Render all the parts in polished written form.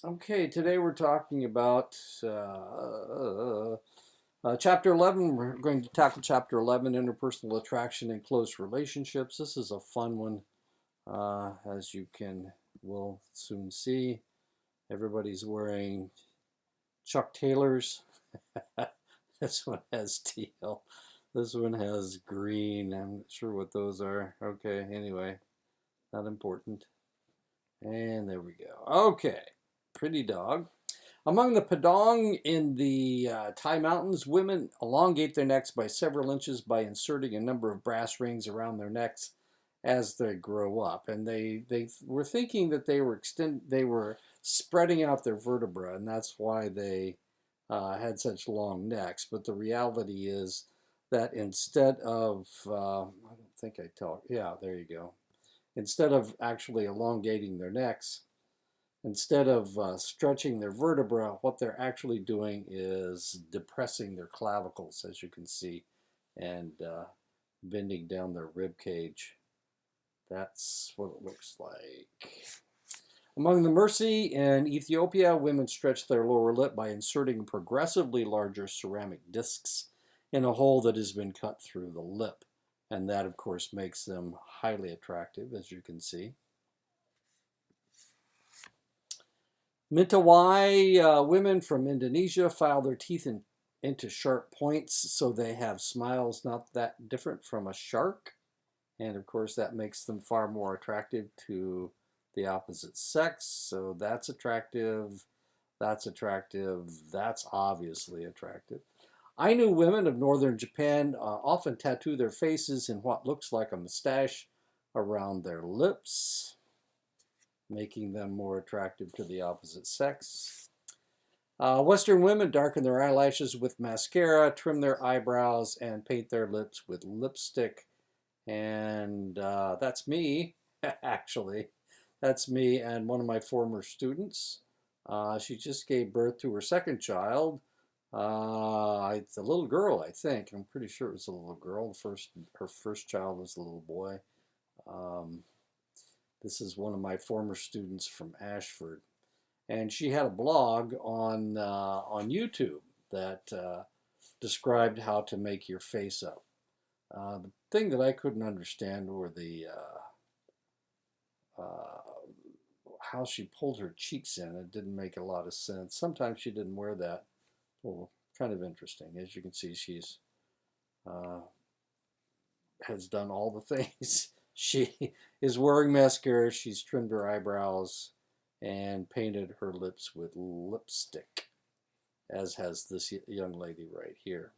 Okay, today we're talking about Chapter 11. We're going to tackle Chapter 11, Interpersonal Attraction in Close Relationships. This is a fun one, as will soon see. Everybody's wearing Chuck Taylors. This one has teal. This one has green. I'm not sure what those are. Okay, anyway, not important. And there we go. Okay, pretty dog. Among the Padang in the Thai mountains, women elongate their necks by several inches by inserting a number of brass rings around their necks as they grow up. And they were thinking that they were spreading out their vertebra, and that's why they had such long necks. But the reality is that instead of, I don't think I tell, yeah, there you go. Instead of actually elongating their necks, instead of stretching their vertebra, what they're actually doing is depressing their clavicles, as you can see, and bending down their rib cage. That's what it looks like. Among the Mursi in Ethiopia, women stretch their lower lip by inserting progressively larger ceramic discs in a hole that has been cut through the lip. And that, of course, makes them highly attractive, as you can see. Mentawai women from Indonesia file their teeth into sharp points, so they have smiles not that different from a shark. And of course, that makes them far more attractive to the opposite sex. So that's attractive. That's attractive. That's obviously attractive. Ainu women of northern Japan often tattoo their faces in what looks like a mustache around their lips, making them more attractive to the opposite sex. Western women darken their eyelashes with mascara, trim their eyebrows, and paint their lips with lipstick. And that's me, actually. That's me and one of my former students. She just gave birth to her second child. It's a little girl, I think. I'm pretty sure it was a little girl. Her first child was a little boy. This is one of my former students from Ashford, and she had a blog on YouTube that described how to make your face up. The thing that I couldn't understand were the how she pulled her cheeks in. It didn't make a lot of sense. Sometimes she didn't wear that. Well, kind of interesting. As you can see, she's has done all the things. She is wearing mascara. She's trimmed her eyebrows and painted her lips with lipstick, as has this young lady right here.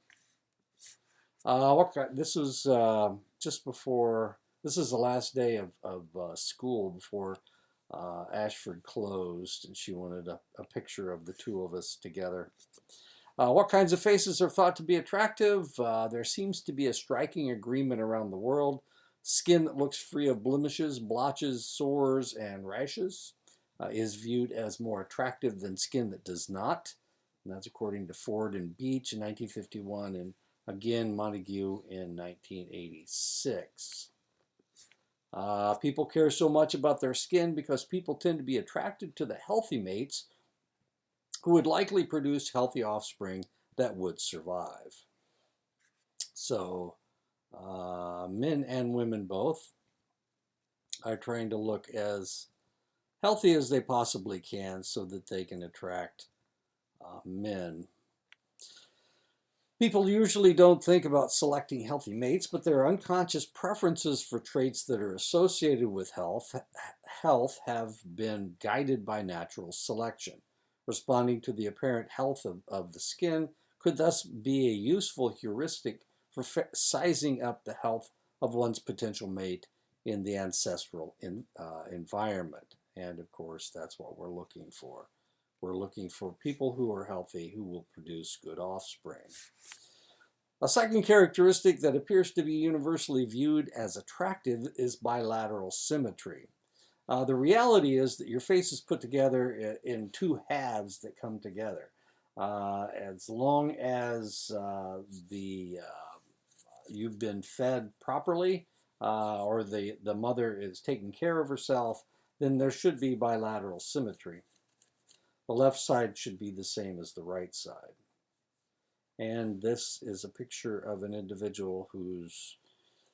This was just before. This is the last day of school before Ashford closed, and she wanted a picture of the two of us together. What kinds of faces are thought to be attractive? There seems to be a striking agreement around the world. Skin that looks free of blemishes, blotches, sores, and rashes is viewed as more attractive than skin that does not. And that's according to Ford and Beach in 1951 and again Montague in 1986. People care so much about their skin because people tend to be attracted to the healthy mates who would likely produce healthy offspring that would survive. So, men and women both are trying to look as healthy as they possibly can so that they can attract men. People usually don't think about selecting healthy mates, but their unconscious preferences for traits that are associated with health have been guided by natural selection. Responding to the apparent health of the skin could thus be a useful heuristic for sizing up the health of one's potential mate in the ancestral environment. And of course, that's what we're looking for. We're looking for people who are healthy, who will produce good offspring. A second characteristic that appears to be universally viewed as attractive is bilateral symmetry. The reality is that your face is put together in two halves that come together. As long as you've been fed properly or the mother is taking care of herself, then there should be bilateral symmetry. The left side should be the same as the right side. And this is a picture of an individual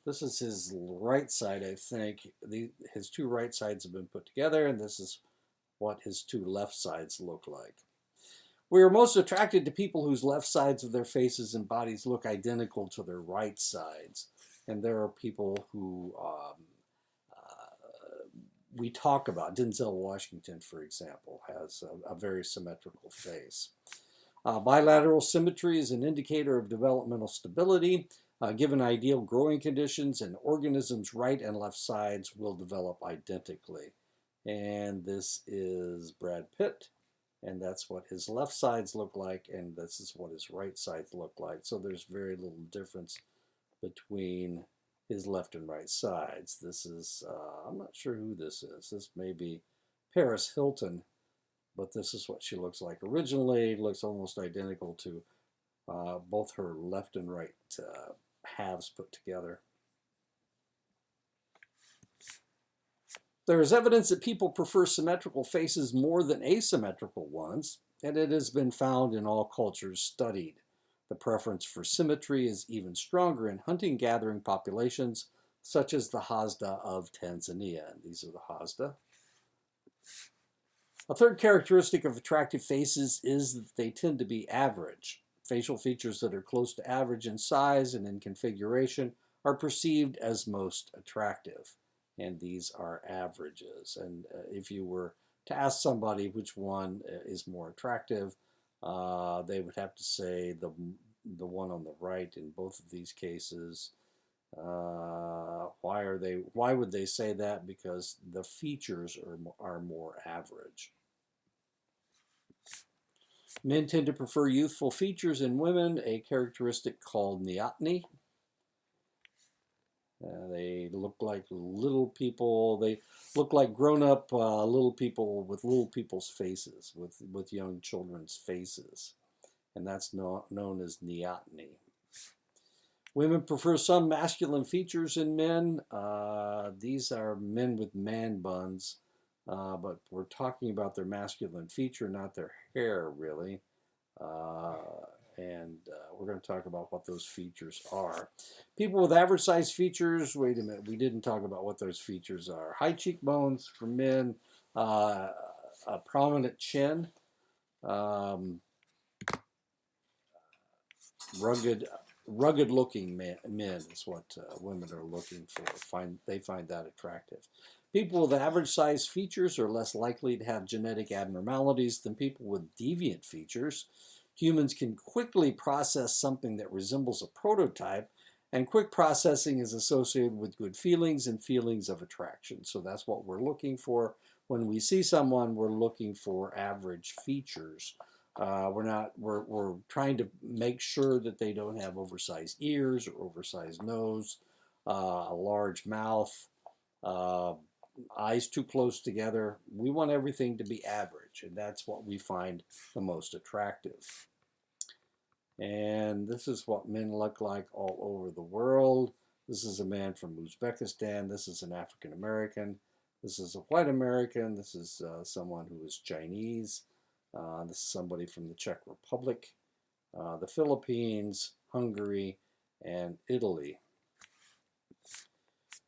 this is his right side, I think. His two right sides have been put together, and this is what his two left sides look like. We are most attracted to people whose left sides of their faces and bodies look identical to their right sides. And there are people who we talk about. Denzel Washington, for example, has a very symmetrical face. Bilateral symmetry is an indicator of developmental stability. Given ideal growing conditions, an organism's right and left sides will develop identically. And this is Brad Pitt, and that's what his left sides look like, and this is what his right sides look like. So there's very little difference between his left and right sides. This is, I'm not sure who this is. This may be Paris Hilton, but this is what she looks like originally. Looks almost identical to both her left and right halves put together. There is evidence that people prefer symmetrical faces more than asymmetrical ones, and it has been found in all cultures studied. The preference for symmetry is even stronger in hunting-gathering populations, such as the Hadza of Tanzania. And these are the Hadza. A third characteristic of attractive faces is that they tend to be average. Facial features that are close to average in size and in configuration are perceived as most attractive. And these are averages. And if you were to ask somebody which one is more attractive, they would have to say the one on the right in both of these cases. Why would they say that? Because the features are more average. Men tend to prefer youthful features in women, a characteristic called neoteny. They look like little people. They look like grown-up little people with little people's faces, with young children's faces. And that's known as neoteny. Women prefer some masculine features in men. These are men with man buns, but we're talking about their masculine feature, not their hair, really. And we're going to talk about what those features are. People with average size features, wait a minute, we didn't talk about what those features are. High cheekbones for men, a prominent chin, rugged looking men is what women are looking for. They find that attractive. People with average size features are less likely to have genetic abnormalities than people with deviant features. Humans can quickly process something that resembles a prototype, and quick processing is associated with good feelings and feelings of attraction. So that's what we're looking for. When we see someone, we're looking for average features. We're trying to make sure that they don't have oversized ears or oversized nose, a large mouth, eyes too close together. We want everything to be average, and that's what we find the most attractive. And this is what men look like all over the world. This is a man from Uzbekistan. This is an African American. This is a white American. This is someone who is Chinese. This is somebody from the Czech Republic, the Philippines, Hungary, and Italy.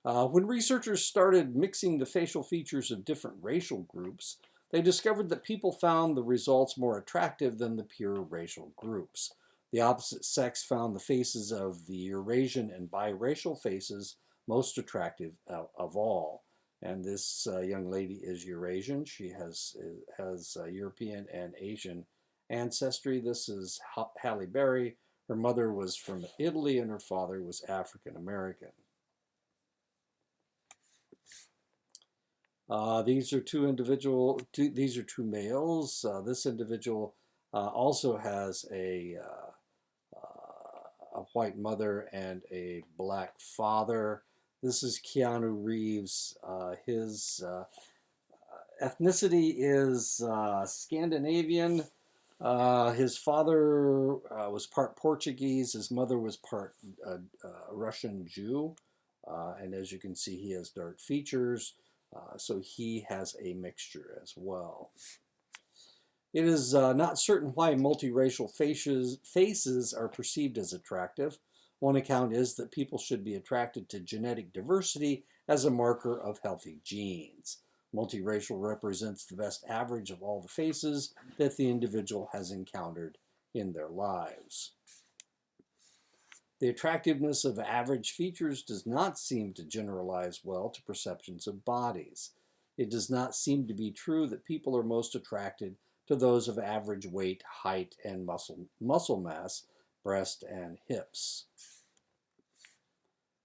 When researchers started mixing the facial features of different racial groups, they discovered that people found the results more attractive than the pure racial groups. The opposite sex found the faces of the Eurasian and biracial faces most attractive of all. And this young lady is Eurasian. She has European and Asian ancestry. This is Halle Berry. Her mother was from Italy and her father was African American. These are two males. This individual also has a white mother and a black father. This is Keanu Reeves. His ethnicity is Scandinavian. His father was part Portuguese. His mother was part Russian Jew. And as you can see, he has dark features. So he has a mixture as well. It is not certain why multiracial faces are perceived as attractive. One account is that people should be attracted to genetic diversity as a marker of healthy genes. Multiracial represents the best average of all the faces that the individual has encountered in their lives. The attractiveness of average features does not seem to generalize well to perceptions of bodies. It does not seem to be true that people are most attracted to those of average weight, height, and muscle mass, breast and hips.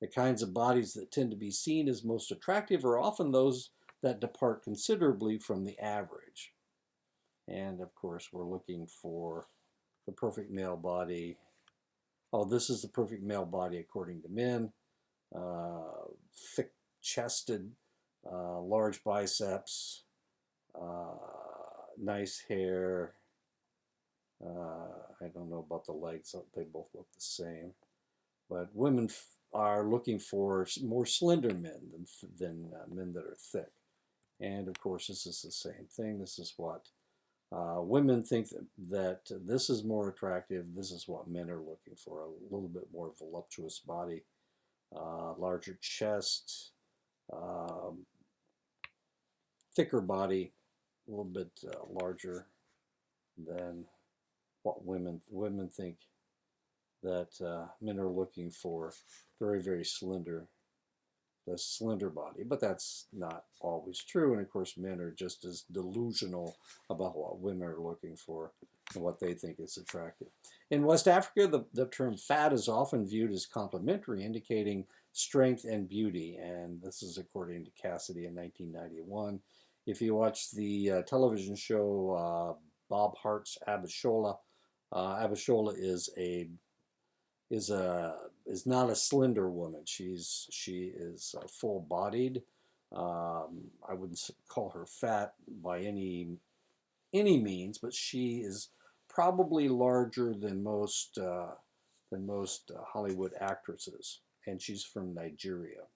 The kinds of bodies that tend to be seen as most attractive are often those that depart considerably from the average. And of course, we're looking for the perfect male body. Oh, this is the perfect male body according to men. Thick-chested, large biceps, nice hair. I don't know about the legs. They both look the same. But women are looking for more slender men than men that are thick. And of course, this is the same thing. This is what women think that this is more attractive. This is what men are looking for, a little bit more voluptuous body, larger chest, thicker body, a little bit larger than what women think that men are looking for. Very, very slender, the slender body, but that's not always true. And of course, men are just as delusional about what women are looking for and what they think is attractive. In West Africa, the term fat is often viewed as complimentary, indicating strength and beauty. And this is according to Cassidy in 1991. If you watch the television show Bob Hart's Abishola, Abishola is not a slender woman. She is full-bodied. I wouldn't call her fat by any means, but she is probably larger than most Hollywood actresses, and she's from Nigeria,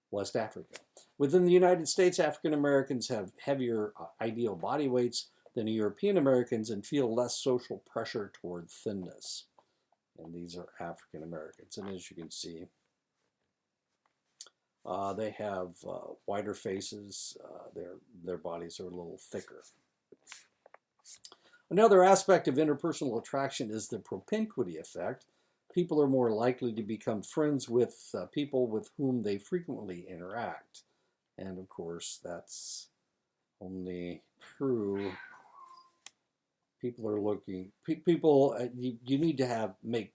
West Africa. Within the United States, African Americans have heavier ideal body weights than European Americans and feel less social pressure toward thinness. And these are African Americans. And as you can see, they have wider faces. Their bodies are a little thicker. Another aspect of interpersonal attraction is the propinquity effect. People are more likely to become friends with people with whom they frequently interact. And of course, that's only true. People are looking, you need to make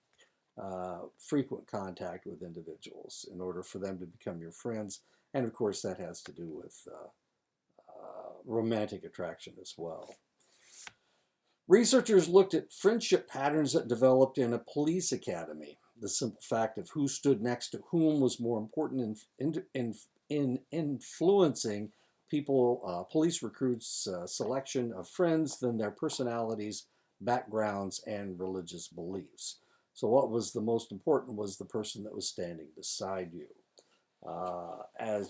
frequent contact with individuals in order for them to become your friends. And of course, that has to do with romantic attraction as well. Researchers looked at friendship patterns that developed in a police academy. The simple fact of who stood next to whom was more important in influencing police recruits' selection of friends than their personalities, backgrounds, and religious beliefs. So what was the most important was the person that was standing beside you.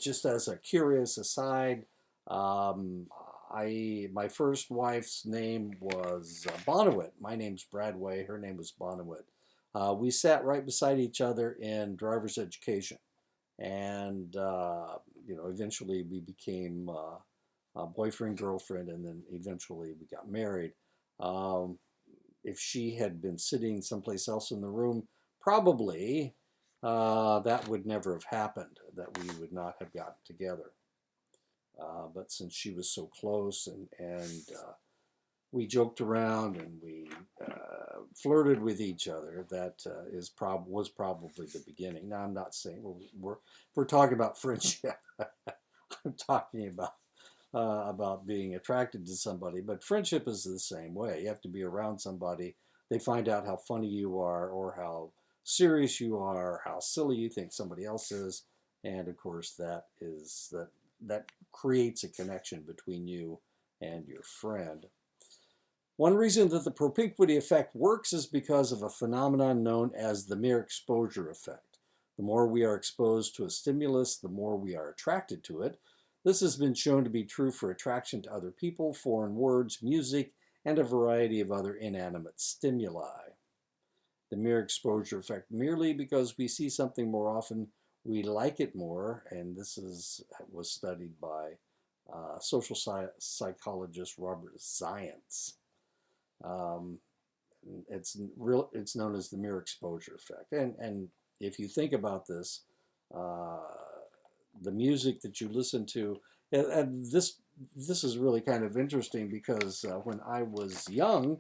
Just as a curious aside, my first wife's name was Bonawit. My name's Bradway. Her name was Bonawit. We sat right beside each other in driver's education, and eventually we became boyfriend, girlfriend, and then eventually we got married. If she had been sitting someplace else in the room, probably that would never have happened, that we would not have gotten together. But since she was so close and we joked around and we flirted with each other, that was probably the beginning. Now, I'm not saying we're talking about friendship. I'm talking about being attracted to somebody, but friendship is the same way. You have to be around somebody. They find out how funny you are, or how serious you are, how silly you think somebody else is, and of course that creates a connection between you and your friend. One reason that the propinquity effect works is because of a phenomenon known as the mere exposure effect. The more we are exposed to a stimulus, the more we are attracted to it. This has been shown to be true for attraction to other people, foreign words, music, and a variety of other inanimate stimuli. The mere exposure effect, merely because we see something more often, we like it more, and was studied by social psychologist Robert Zients. Um, it's known as the mere exposure effect, and if you think about this, uh, the music that you listen to, and this is really kind of interesting because when I was young,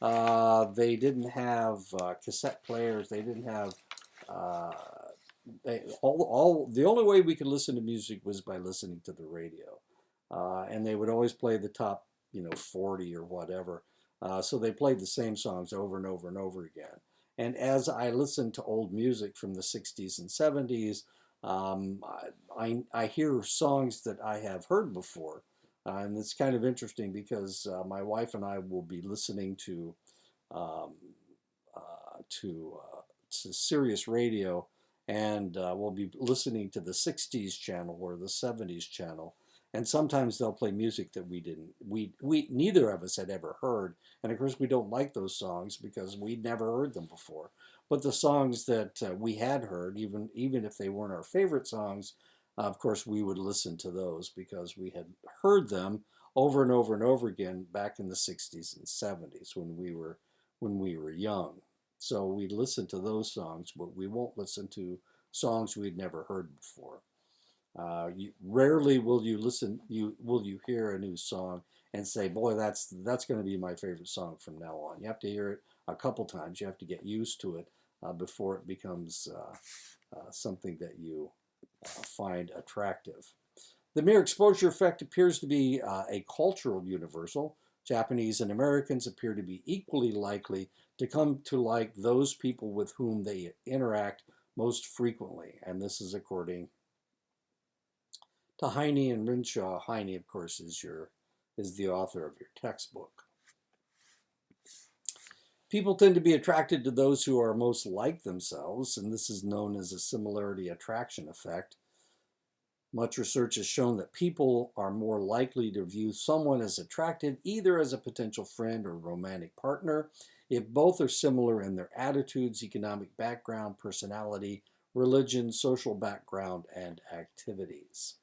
they didn't have cassette players. They didn't have uh, all. The only way we could listen to music was by listening to the radio, and they would always play the top, 40 or whatever. So they played the same songs over and over and over again. And as I listened to old music from the 60s and 70s, um, I hear songs that I have heard before. And it's kind of interesting because my wife and I will be listening um, uh, to, to Sirius Radio, and we'll be listening to the 60s channel or the 70s channel. And sometimes they'll play music that we neither of us had ever heard. And of course, we don't like those songs because we'd never heard them before. But the songs that we had heard, even if they weren't our favorite songs, of course, we would listen to those because we had heard them over and over and over again back in the 60s and 70s when we were young. So we listen to those songs, but we won't listen to songs we'd never heard before. Rarely will you hear a new song and say, "Boy, that's going to be my favorite song from now on." You have to hear it a couple times. You have to get used to it before it becomes something that you find attractive. The mere exposure effect appears to be a cultural universal. Japanese and Americans appear to be equally likely to come to like those people with whom they interact most frequently, and this is according to Heine and Rinshaw. Heine, of course, is the author of your textbook. People tend to be attracted to those who are most like themselves, and this is known as a similarity attraction effect. Much research has shown that people are more likely to view someone as attractive either as a potential friend or romantic partner if both are similar in their attitudes, economic background, personality, religion, social background, and activities.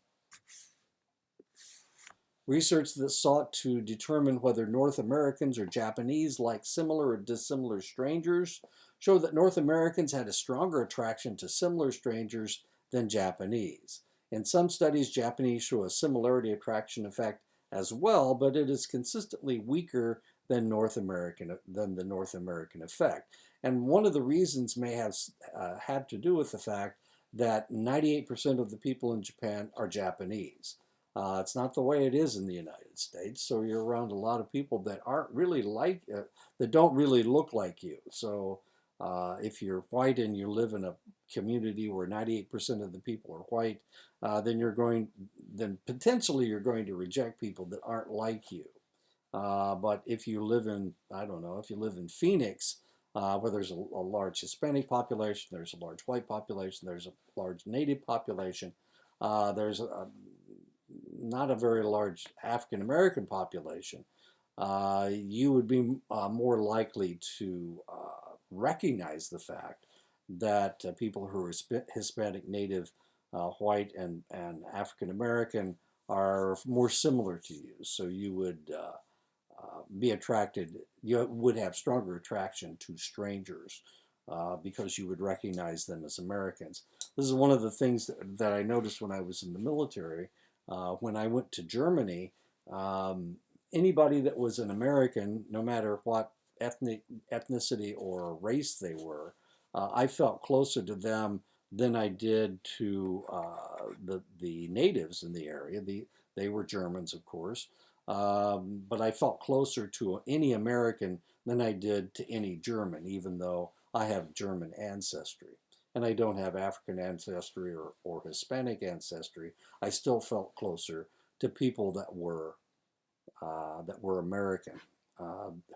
Research that sought to determine whether North Americans or Japanese like similar or dissimilar strangers showed that North Americans had a stronger attraction to similar strangers than Japanese. In some studies, Japanese show a similarity attraction effect as well, but it is consistently weaker than the North American effect. And one of the reasons may have had to do with the fact that 98% of the people in Japan are Japanese. It's not the way it is in the United States. So you're around a lot of people that aren't really that don't really look like you. So if you're white and you live in a community where 98% of the people are white, then potentially you're going to reject people that aren't like you. But if you live in, I don't know, if you live in Phoenix, where there's a large Hispanic population, there's a large white population, there's a large Native population, there's not a very large African American population, you would be more likely to recognize the fact that people who are Hispanic, Native, white, and African American are more similar to you. So you would be attracted, you would have stronger attraction to strangers because you would recognize them as Americans. This is one of the things that I noticed when I was in the military. When I went to Germany, anybody that was an American, no matter what ethnicity or race they were, I felt closer to them than I did to the natives in the area. They were Germans, of course, but I felt closer to any American than I did to any German, even though I have German ancestry and I don't have African ancestry or Hispanic ancestry. I still felt closer to people that were American,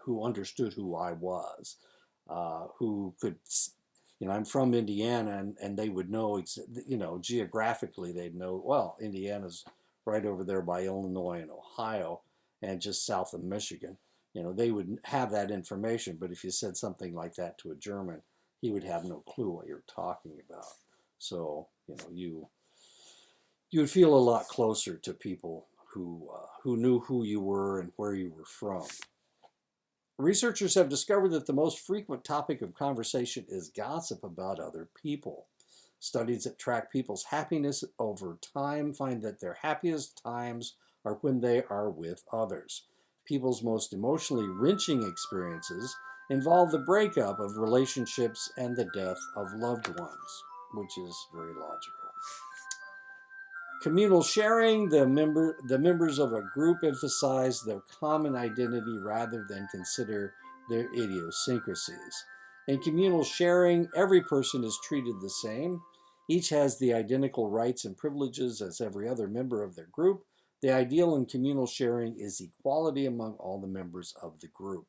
who understood who I was, who could, I'm from Indiana, and they would know, geographically they'd know, well, Indiana's right over there by Illinois and Ohio and just south of Michigan. They would have that information, but if you said something like that to a German, he would have no clue what you're talking about. So, you would feel a lot closer to people who knew who you were and where you were from. Researchers have discovered that the most frequent topic of conversation is gossip about other people. Studies that track people's happiness over time find that their happiest times are when they are with others. People's most emotionally wrenching experiences involve the breakup of relationships and the death of loved ones, which is very logical. Communal sharing, the members of a group emphasize their common identity rather than consider their idiosyncrasies. In communal sharing, every person is treated the same. Each has the identical rights and privileges as every other member of their group. The ideal in communal sharing is equality among all the members of the group.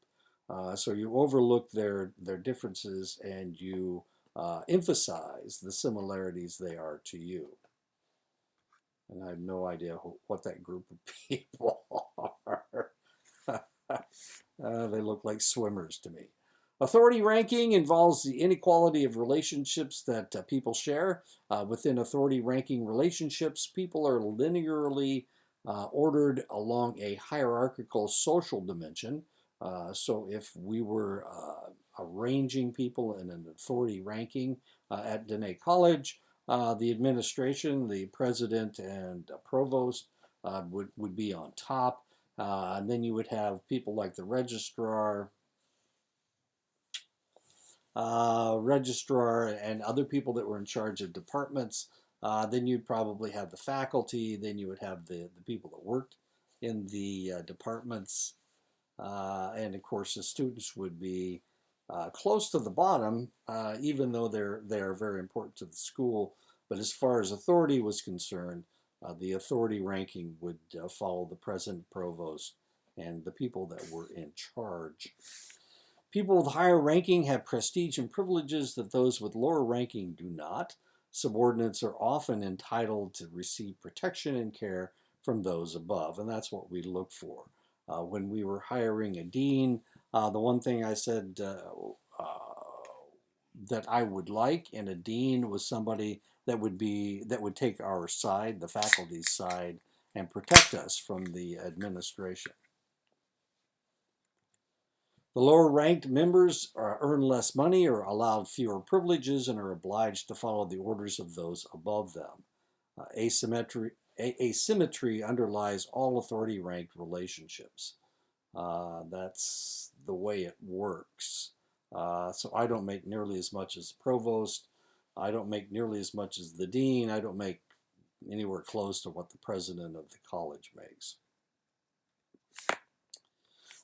So you overlook their differences and you emphasize the similarities they are to you. And I have no idea what that group of people are. They look like swimmers to me. Authority ranking involves the inequality of relationships that people share. Within authority ranking relationships, people are linearly ordered along a hierarchical social dimension. So if we were arranging people in an authority ranking at Dene College, the administration, the president, and provost would be on top. And then you would have people like the registrar and other people that were in charge of departments. Then you'd probably have the faculty. Then you would have the people that worked in the departments. And of course, the students would be close to the bottom, even though they are very important to the school. But as far as authority was concerned, the authority ranking would follow the president, provost, and the people that were in charge. People with higher ranking have prestige and privileges that those with lower ranking do not. Subordinates are often entitled to receive protection and care from those above, and that's what we look for. When we were hiring a dean, the one thing I said that I would like in a dean was somebody that would take our side, the faculty's side, and protect us from the administration. The lower ranked members earn less money, are allowed fewer privileges, and are obliged to follow the orders of those above them. Asymmetry underlies all authority ranked relationships. That's the way it works. So I don't make nearly as much as the provost. I don't make nearly as much as the dean. I don't make anywhere close to what the president of the college makes.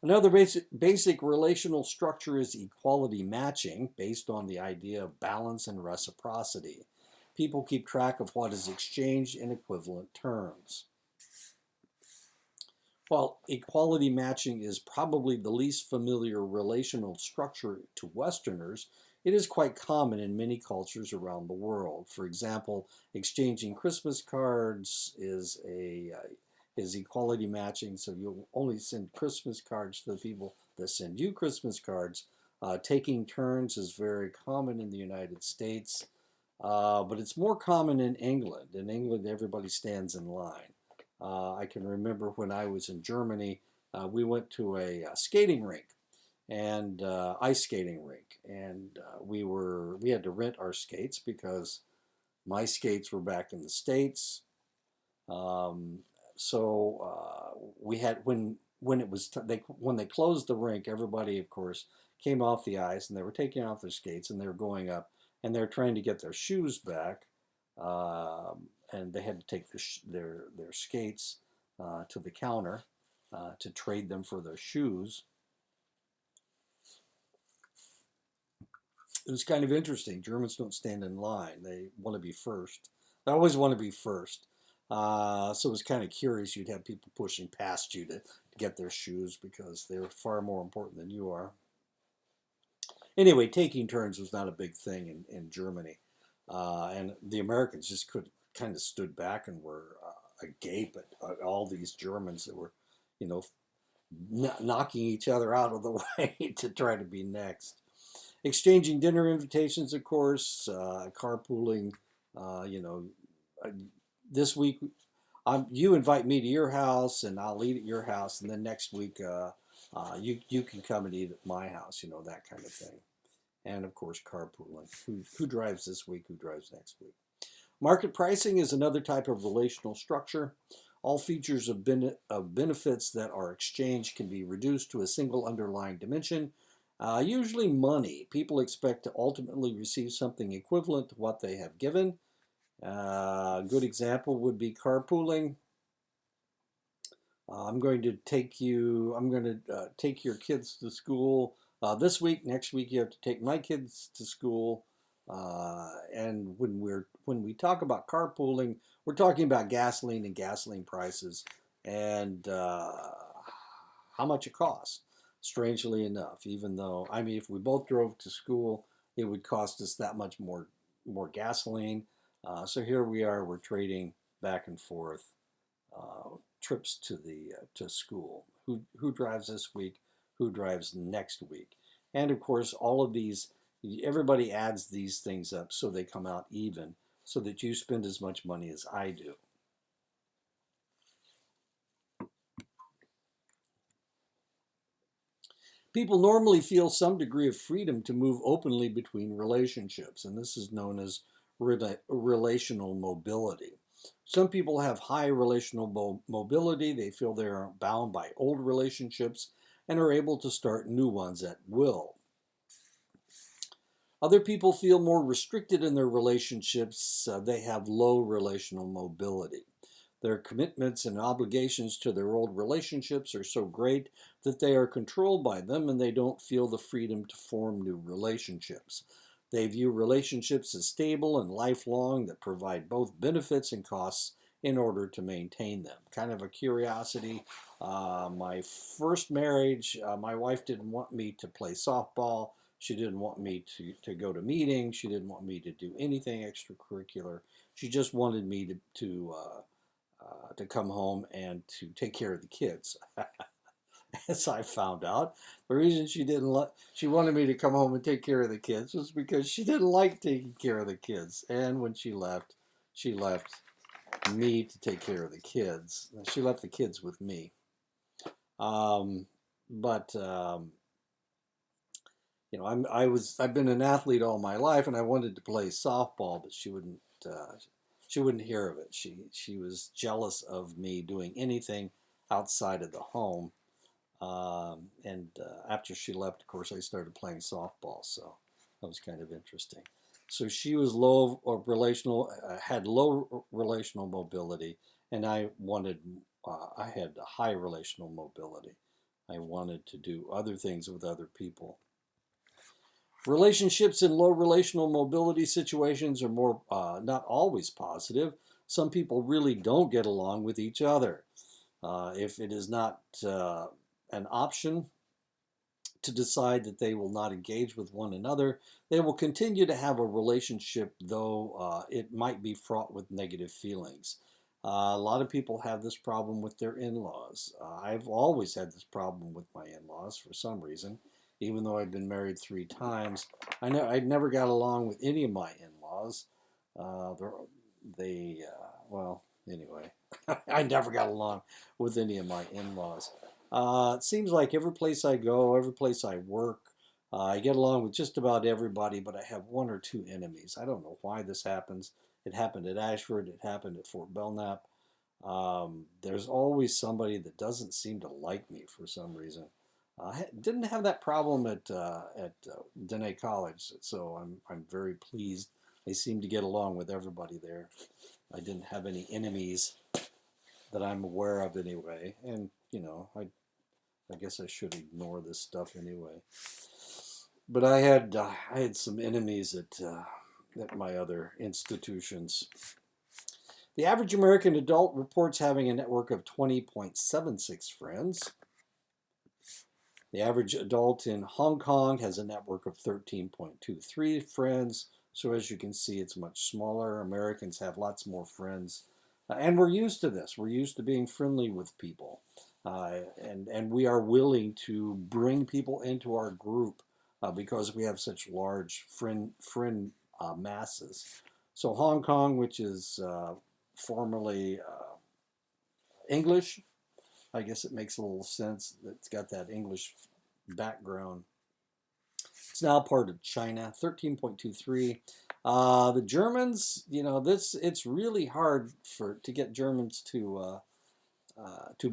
Another basic relational structure is equality matching, based on the idea of balance and reciprocity. People keep track of what is exchanged in equivalent terms. While equality matching is probably the least familiar relational structure to Westerners, it is quite common in many cultures around the world. For example, exchanging Christmas cards is equality matching, so you'll only send Christmas cards to the people that send you Christmas cards. Taking turns is very common in the United States, but it's more common in England. In England, everybody stands in line. I can remember when I was in Germany, we went to a skating rink and ice skating rink, and we had to rent our skates because my skates were back in the States. So we had when they closed the rink, everybody of course came off the ice and they were taking off their skates and they were going up and they're trying to get their shoes back, and they had to take their skates to the counter to trade them for their shoes. It was kind of interesting. Germans don't stand in line; they want to be first. They always want to be first. So it was kind of curious. You'd have people pushing past you to get their shoes because they're far more important than you are. Anyway, taking turns was not a big thing in Germany. And the Americans just kind of stood back and were agape at all these Germans that were, you know, knocking each other out of the way to try to be next. Exchanging dinner invitations, of course, carpooling, you know, this week you invite me to your house and I'll eat at your house, and then next week you can come and eat at my house, you know, that kind of thing. And of course, carpooling. Who drives this week? Who drives next week? Market pricing is another type of relational structure. All features of benefits that are exchanged can be reduced to a single underlying dimension, usually money. People expect to ultimately receive something equivalent to what they have given. A good example would be carpooling. I'm going to take your kids to school this week. Next week you have to take my kids to school. And when we talk about carpooling, we're talking about gasoline and gasoline prices and how much it costs. Strangely enough, even though, I mean, if we both drove to school, it would cost us that much more gasoline. So here we are, we're trading back and forth trips to school. Who drives this week? Who drives next week? And of course, all of these, everybody adds these things up so they come out even, so that you spend as much money as I do. People normally feel some degree of freedom to move openly between relationships, and this is known as relational mobility. Some people have high relational mobility. They feel they aren't bound by old relationships and are able to start new ones at will. Other people feel more restricted in their relationships. They have low relational mobility. Their commitments and obligations to their old relationships are so great that they are controlled by them, and they don't feel the freedom to form new relationships. They view relationships as stable and lifelong, that provide both benefits and costs in order to maintain them. Kind of a curiosity. My first marriage, my wife didn't want me to play softball. She didn't want me to go to meetings. She didn't want me to do anything extracurricular. She just wanted me to come home and to take care of the kids. As I found out, the reason she wanted me to come home and take care of the kids was because she didn't like taking care of the kids. And when she left me to take care of the kids. She left the kids with me. You know, I've been an athlete all my life, and I wanted to play softball, but she wouldn't hear of it. She was jealous of me doing anything outside of the home. After she left, of course, I started playing softball, so that was kind of interesting. So she was had low relational mobility, and I had high relational mobility. I wanted to do other things with other people. Relationships in low relational mobility situations are not always positive. Some people really don't get along with each other. If it is not an option to decide that they will not engage with one another, they will continue to have a relationship, though it might be fraught with negative feelings. A lot of people have this problem with their in-laws. I've always had this problem with my in-laws for some reason. Even though I've been married 3 times, I never got along with any of my in-laws. Well, anyway, I never got along with any of my in-laws. It seems like every place I go, every place I work, I get along with just about everybody, but I have 1 or 2 enemies. I don't know why this happens. It happened at Ashford. It happened at Fort Belknap. There's always somebody that doesn't seem to like me for some reason. I didn't have that problem at Denny College, so I'm very pleased. They seem to get along with everybody there. I didn't have any enemies that I'm aware of anyway, and you know, I guess I should ignore this stuff anyway. But I had some enemies at my other institutions. The average American adult reports having a network of 20.76 friends. The average adult in Hong Kong has a network of 13.23 friends. So as you can see, it's much smaller. Americans have lots more friends And we're used to this. We're used to being friendly with people. And we are willing to bring people into our group because we have such large friend masses. So Hong Kong, which is formerly English, I guess it makes a little sense. It's got that English background. It's now part of China, 13.23. The Germans, it's really hard to get Germans to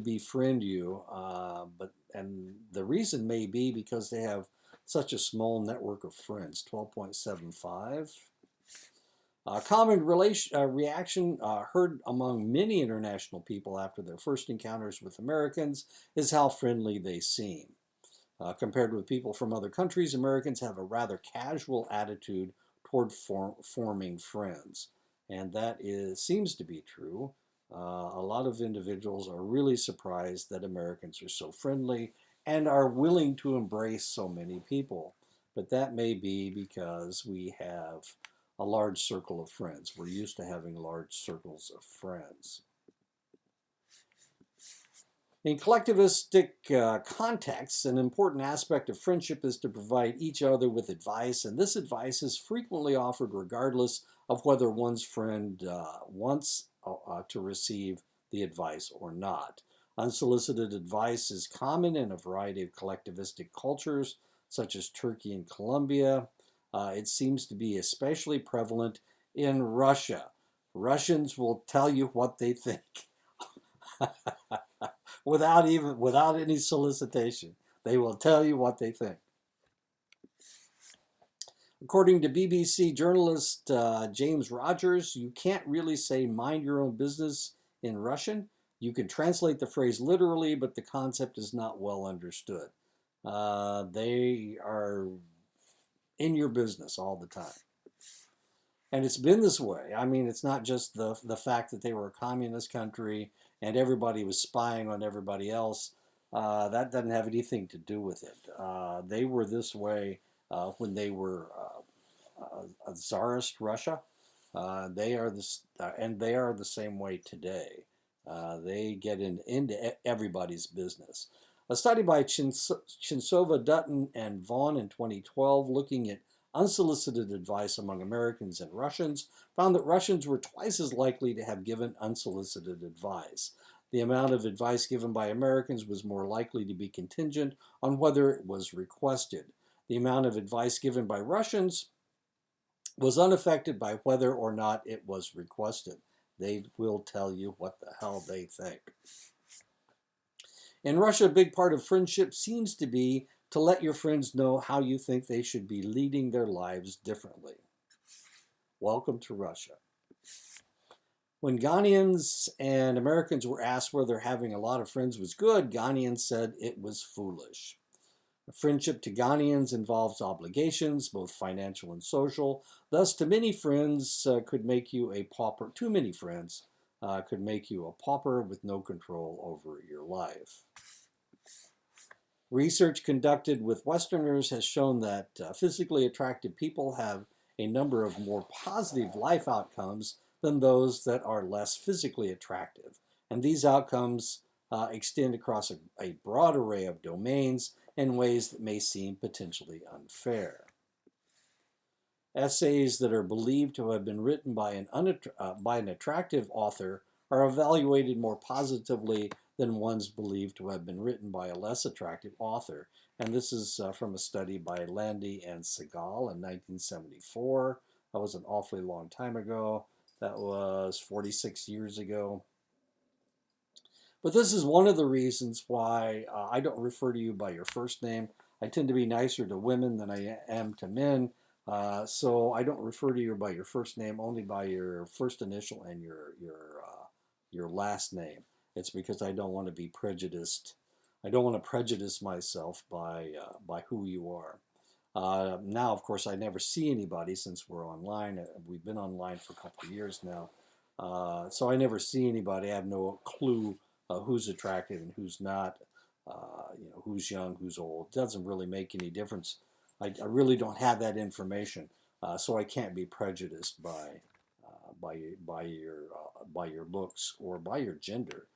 befriend you, and the reason may be because they have such a small network of friends, 12.75. Common reaction heard among many international people after their first encounters with Americans is how friendly they seem. Compared with people from other countries, Americans have a rather casual attitude toward forming friends. And that seems to be true. A lot of individuals are really surprised that Americans are so friendly and are willing to embrace so many people. But that may be because we have a large circle of friends. We're used to having large circles of friends. In collectivistic contexts, an important aspect of friendship is to provide each other with advice, and this advice is frequently offered regardless of whether one's friend wants to receive the advice or not. Unsolicited advice is common in a variety of collectivistic cultures, such as Turkey and Colombia. It seems to be especially prevalent in Russia. Russians will tell you what they think. without any solicitation. They will tell you what they think. According to BBC journalist James Rogers, you can't really say mind your own business in Russian. You can translate the phrase literally, but the concept is not well understood. They are in your business all the time. And it's been this way. I mean, it's not just the fact that they were a communist country and everybody was spying on everybody else. That doesn't have anything to do with it. They were this way when they were a Tsarist Russia. They are the same way today. They get into everybody's business. A study by Chinsova, Dutton, and Vaughn in 2012, looking at unsolicited advice among Americans and Russians, found that Russians were twice as likely to have given unsolicited advice. The amount of advice given by Americans was more likely to be contingent on whether it was requested. The amount of advice given by Russians was unaffected by whether or not it was requested. They will tell you what the hell they think. In Russia, a big part of friendship seems to be to let your friends know how you think they should be leading their lives differently. Welcome to Russia. When Ghanaians and Americans were asked whether having a lot of friends was good, Ghanaians said it was foolish. A friendship to Ghanaians involves obligations, both financial and social. Thus, too many friends could make you a pauper. Too many friends could make you a pauper with no control over your life. Research conducted with Westerners has shown that physically attractive people have a number of more positive life outcomes than those that are less physically attractive. And these outcomes extend across a broad array of domains in ways that may seem potentially unfair. Essays that are believed to have been written by an attractive author are evaluated more positively than ones believed to have been written by a less attractive author. And this is from a study by Landy and Segal in 1974. That was an awfully long time ago. That was 46 years ago. But this is one of the reasons why I don't refer to you by your first name. I tend to be nicer to women than I am to men. So I don't refer to you by your first name, only by your first initial and your last name. It's because I don't want to be prejudiced. I don't want to prejudice myself by who you are. Now, of course, I never see anybody since we're online. We've been online for a couple of years now. So I never see anybody. I have no clue who's attractive and who's not, who's young, who's old. It doesn't really make any difference. I really don't have that information, so I can't be prejudiced by your looks or by your gender,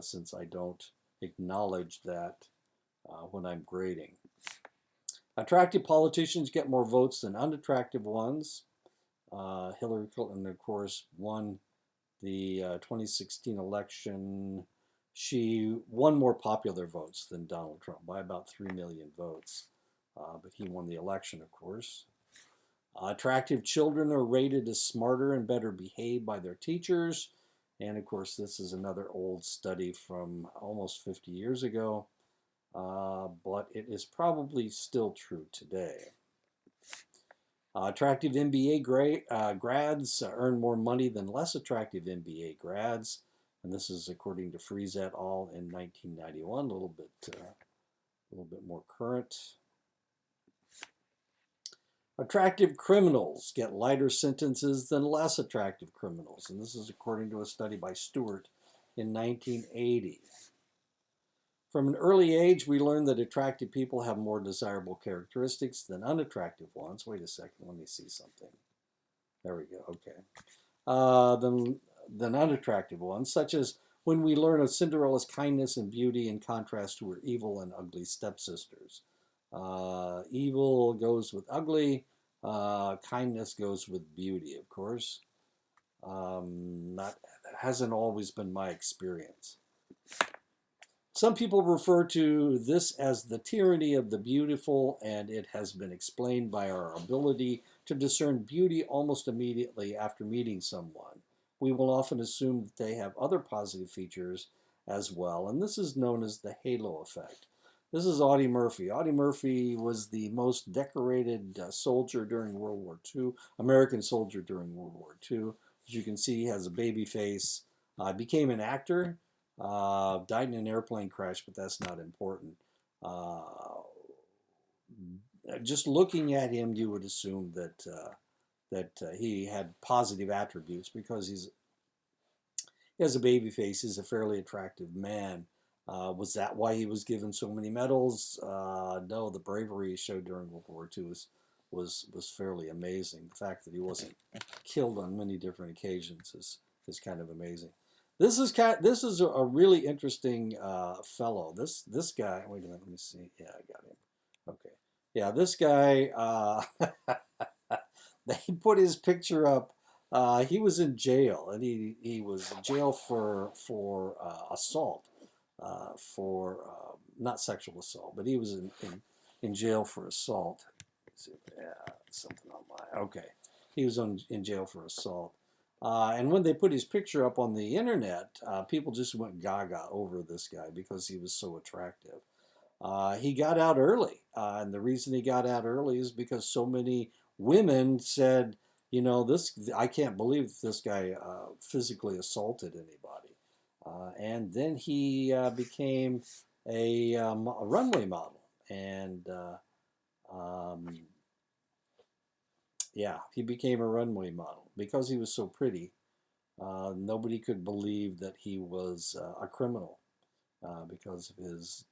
since I don't acknowledge that when I'm grading. Attractive politicians get more votes than unattractive ones. Hillary Clinton, of course, won the 2016 election. She won more popular votes than Donald Trump by about 3 million votes. But he won the election, of course. Attractive children are rated as smarter and better behaved by their teachers. And of course, this is another old study from almost 50 years ago, but it is probably still true today. Attractive MBA grads earn more money than less attractive MBA grads. And this is according to Fries et al. In 1991, a little bit more current. Attractive criminals get lighter sentences than less attractive criminals. And this is according to a study by Stewart in 1980. From an early age, we learn that attractive people have more desirable characteristics than unattractive ones. Wait a second, let me see something. There we go, okay. Than unattractive ones, such as when we learn of Cinderella's kindness and beauty in contrast to her evil and ugly stepsisters. Evil goes with ugly, kindness goes with beauty, of course. That hasn't always been my experience. Some people refer to this as the tyranny of the beautiful, and it has been explained by our ability to discern beauty almost immediately after meeting someone. We will often assume that they have other positive features as well, and this is known as the halo effect. This is Audie Murphy. Audie Murphy was the most decorated soldier during World War II, American soldier during World War II. As you can see, he has a baby face. Became an actor. Died in an airplane crash, but that's not important. Just looking at him, you would assume that he had positive attributes because he has a baby face. He's a fairly attractive man. Was that why he was given so many medals? No, the bravery he showed during World War II was fairly amazing. The fact that he wasn't killed on many different occasions is kind of amazing. This is a really interesting fellow. This guy. Wait a minute. Let me see. Yeah, I got him. Okay. Yeah, this guy. They put his picture up. He was in jail, and he was in jail for assault, for not sexual assault, but he was in jail for assault. Let's see, yeah, something on my okay. He was in jail for assault. And when they put his picture up on the internet, people just went gaga over this guy because he was so attractive. He got out early, and the reason he got out early is because so many women said, you know, I can't believe this guy physically assaulted anybody. And then he became a runway model, and yeah, he became a runway model because he was so pretty. Nobody could believe that he was a criminal because of his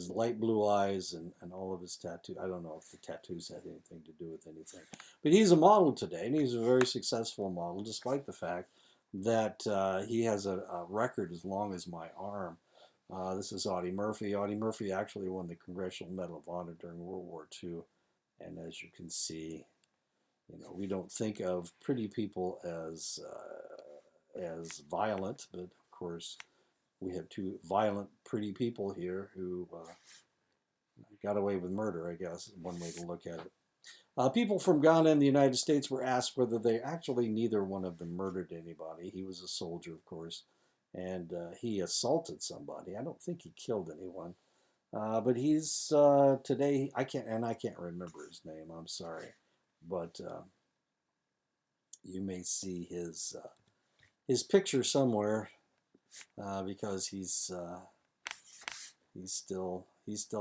light blue eyes and all of his tattoos. I don't know if the tattoos had anything to do with anything. But he's a model today, and he's a very successful model, despite the fact that he has a record as long as my arm. This is Audie Murphy. Audie Murphy actually won the Congressional Medal of Honor during World War II. And as you can see, you know, we don't think of pretty people as violent, but of course we have two violent, pretty people here who got away with murder, I guess, is one way to look at it. People from Ghana and the United States were asked whether neither one of them murdered anybody. He was a soldier, of course, and he assaulted somebody. I don't think he killed anyone. But he's today, I can't remember his name, I'm sorry. But you may see his picture somewhere because he's still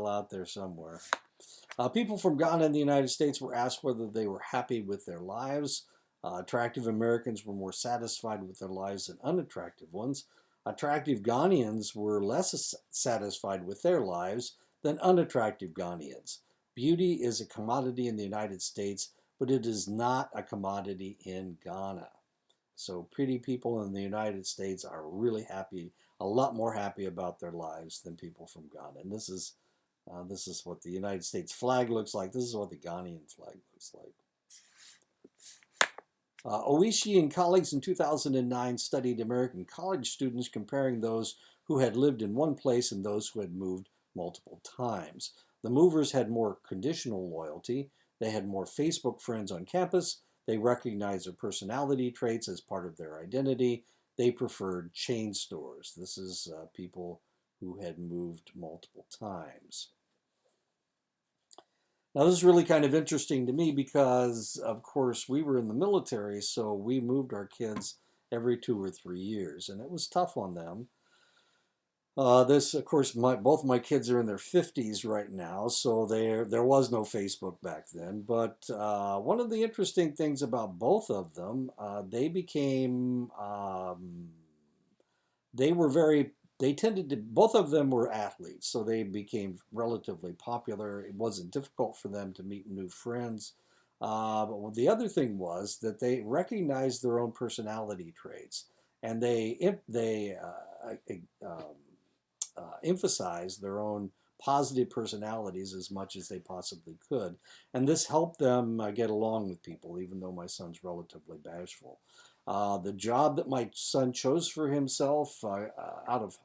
out there somewhere. People from Ghana and the United States were asked whether they were happy with their lives. Attractive Americans were more satisfied with their lives than unattractive ones. Attractive Ghanaians were less satisfied with their lives than unattractive Ghanaians. Beauty is a commodity in the United States, but it is not a commodity in Ghana. So pretty people in the United States are really happy, a lot more happy about their lives than people from Ghana. And this is what the United States flag looks like. This is what the Ghanaian flag looks like. Oishi and colleagues in 2009 studied American college students, comparing those who had lived in one place and those who had moved multiple times. The movers had more conditional loyalty. They had more Facebook friends on campus. They recognized their personality traits as part of their identity. They preferred chain stores. This is people who had moved multiple times. Now, this is really kind of interesting to me because, of course, we were in the military, so we moved our kids every 2 or 3 years, and it was tough on them. Of course, both my kids are in their 50s right now, so there was no Facebook back then. But one of the interesting things about both of them, they tended to, both of them were athletes, so they became relatively popular. It wasn't difficult for them to meet new friends. But the other thing was that they recognized their own personality traits, and they emphasized their own positive personalities as much as they possibly could. And this helped them get along with people, even though my son's relatively bashful. The job that my son chose for himself out of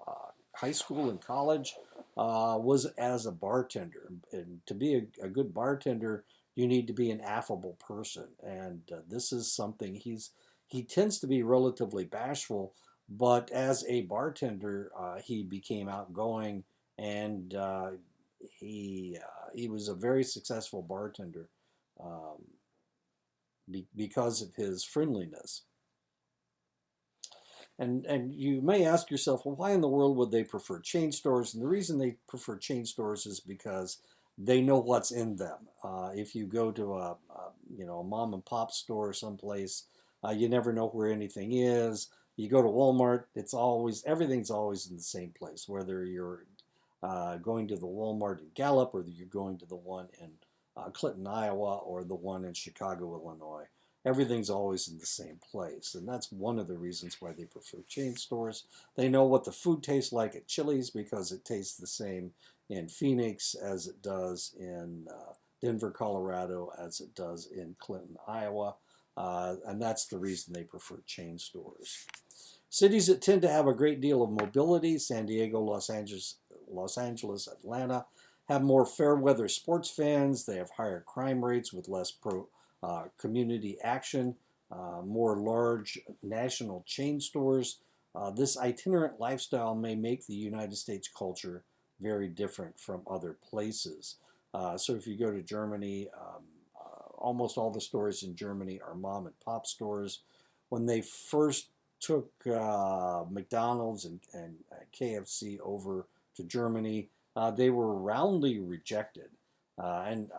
high school and college was as a bartender. And to be a good bartender, you need to be an affable person. And this is something he tends to be relatively bashful, but as a bartender, he became outgoing, and he was a very successful bartender because of his friendliness. And you may ask yourself, well, why in the world would they prefer chain stores? And the reason they prefer chain stores is because they know what's in them. If you go to a mom and pop store someplace, you never know where anything is. You go to Walmart, everything's always in the same place. Whether you're going to the Walmart in Gallup, or you're going to the one in Clinton, Iowa, or the one in Chicago, Illinois. Everything's always in the same place, and that's one of the reasons why they prefer chain stores. They know what the food tastes like at Chili's because it tastes the same in Phoenix as it does in Denver, Colorado, as it does in Clinton, Iowa, and that's the reason they prefer chain stores. Cities that tend to have a great deal of mobility, San Diego, Los Angeles, Atlanta, have more fair weather sports fans. They have higher crime rates with less community action, more large national chain stores. This itinerant lifestyle may make the United States culture very different from other places. So if you go to Germany, almost all the stores in Germany are mom and pop stores. When they first took McDonald's and KFC over to Germany, they were roundly rejected. And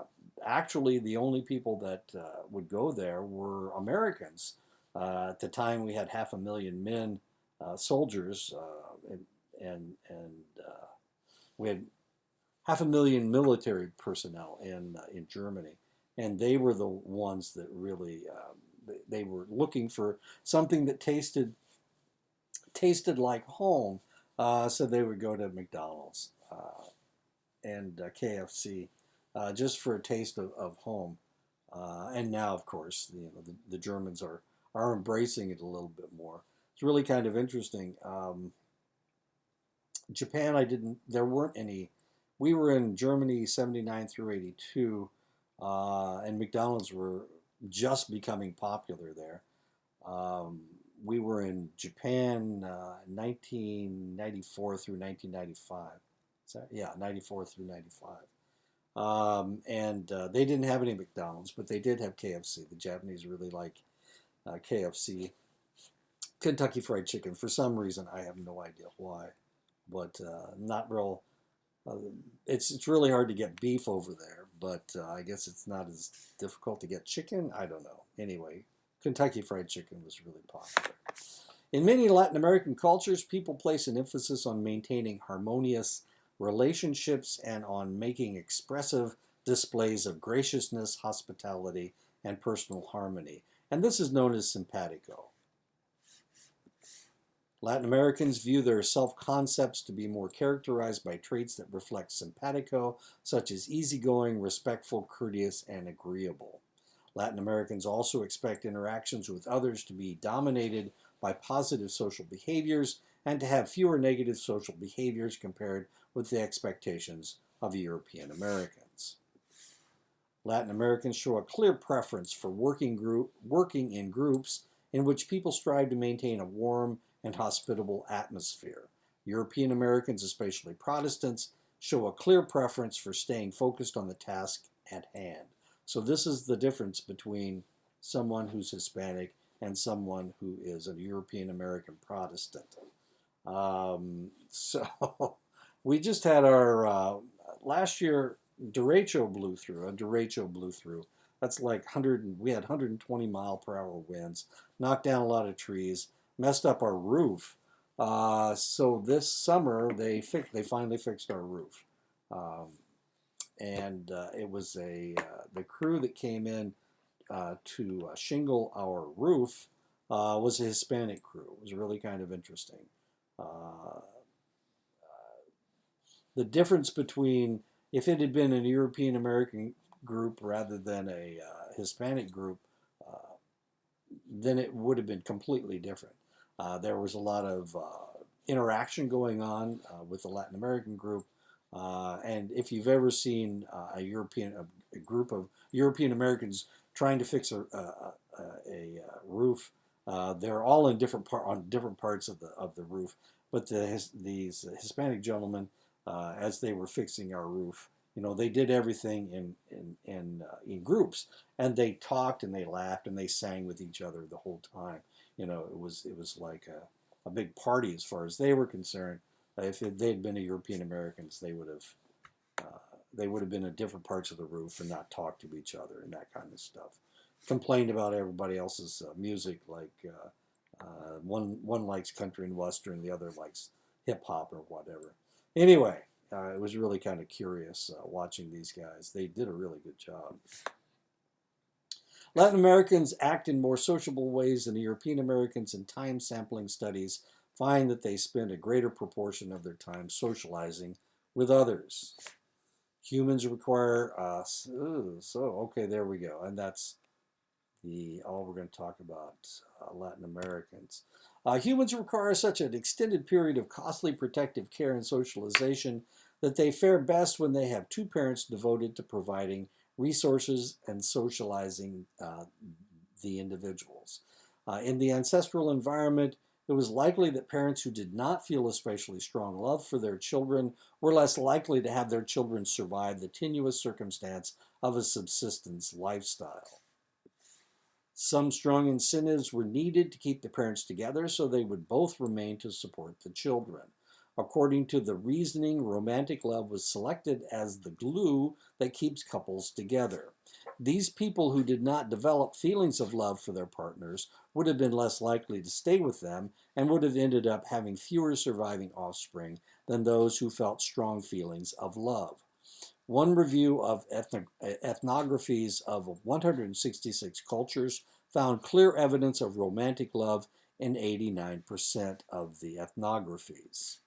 actually, the only people that would go there were Americans. At the time, we had 500,000 men, soldiers, and we had 500,000 military personnel in Germany, and they were the ones that really they were looking for something that tasted like home. So they would go to McDonald's and KFC just for a taste of home. And now, of course, the Germans are embracing it a little bit more. It's really kind of interesting. Japan, there weren't any. We were in Germany 79 through 82, and McDonald's were just becoming popular there. We were in Japan 1994 through 1995. Yeah, 94 through 95. And they didn't have any McDonald's, but they did have KFC. The Japanese really like KFC. Kentucky Fried Chicken. For some reason, I have no idea why, but not real. It's really hard to get beef over there, but I guess it's not as difficult to get chicken. I don't know. Anyway, Kentucky Fried Chicken was really popular. In many Latin American cultures, people place an emphasis on maintaining harmonious relationships and on making expressive displays of graciousness, hospitality, and personal harmony. And this is known as Sympatico. Latin Americans view their self-concepts to be more characterized by traits that reflect Sympatico, such as easygoing, respectful, courteous, and agreeable. Latin Americans also expect interactions with others to be dominated by positive social behaviors and to have fewer negative social behaviors compared with the expectations of European Americans. Latin Americans show a clear preference for working in groups in which people strive to maintain a warm and hospitable atmosphere. European Americans, especially Protestants, show a clear preference for staying focused on the task at hand. So this is the difference between someone who's Hispanic and someone who is a European American Protestant. So we just had our, last year, a derecho blew through. That's like we had 120 mile per hour winds, knocked down a lot of trees, messed up our roof. So this summer they finally fixed our roof. It was the crew that came in to shingle our roof was a Hispanic crew. It was really kind of interesting. The difference between if it had been an European American group rather than a Hispanic group, then it would have been completely different. There was a lot of interaction going on with the Latin American group. And if you've ever seen a group of European Americans trying to fix a roof, they're all in on different parts of the roof. But these Hispanic gentlemen, as they were fixing our roof, they did everything in groups, and they talked and they laughed and they sang with each other the whole time. It was like a big party as far as they were concerned. If they'd been European Americans, they would have been in different parts of the roof and not talked to each other and that kind of stuff. Complained about everybody else's music, like one likes country and western, the other likes hip hop or whatever. Anyway, it was really kind of curious watching these guys. They did a really good job. Latin Americans act in more sociable ways than European Americans, and time sampling studies find that they spend a greater proportion of their time socializing with others. Humans require, okay, there we go. And that's all we're going to talk about, Latin Americans. Humans require such an extended period of costly protective care and socialization that they fare best when they have two parents devoted to providing resources and socializing the individuals. In the ancestral environment, it was likely that parents who did not feel especially strong love for their children were less likely to have their children survive the tenuous circumstance of a subsistence lifestyle. Some strong incentives were needed to keep the parents together so they would both remain to support the children. According to the reasoning, romantic love was selected as the glue that keeps couples together. These people who did not develop feelings of love for their partners would have been less likely to stay with them and would have ended up having fewer surviving offspring than those who felt strong feelings of love. One review of ethnographies of 166 cultures found clear evidence of romantic love in 89% of the ethnographies.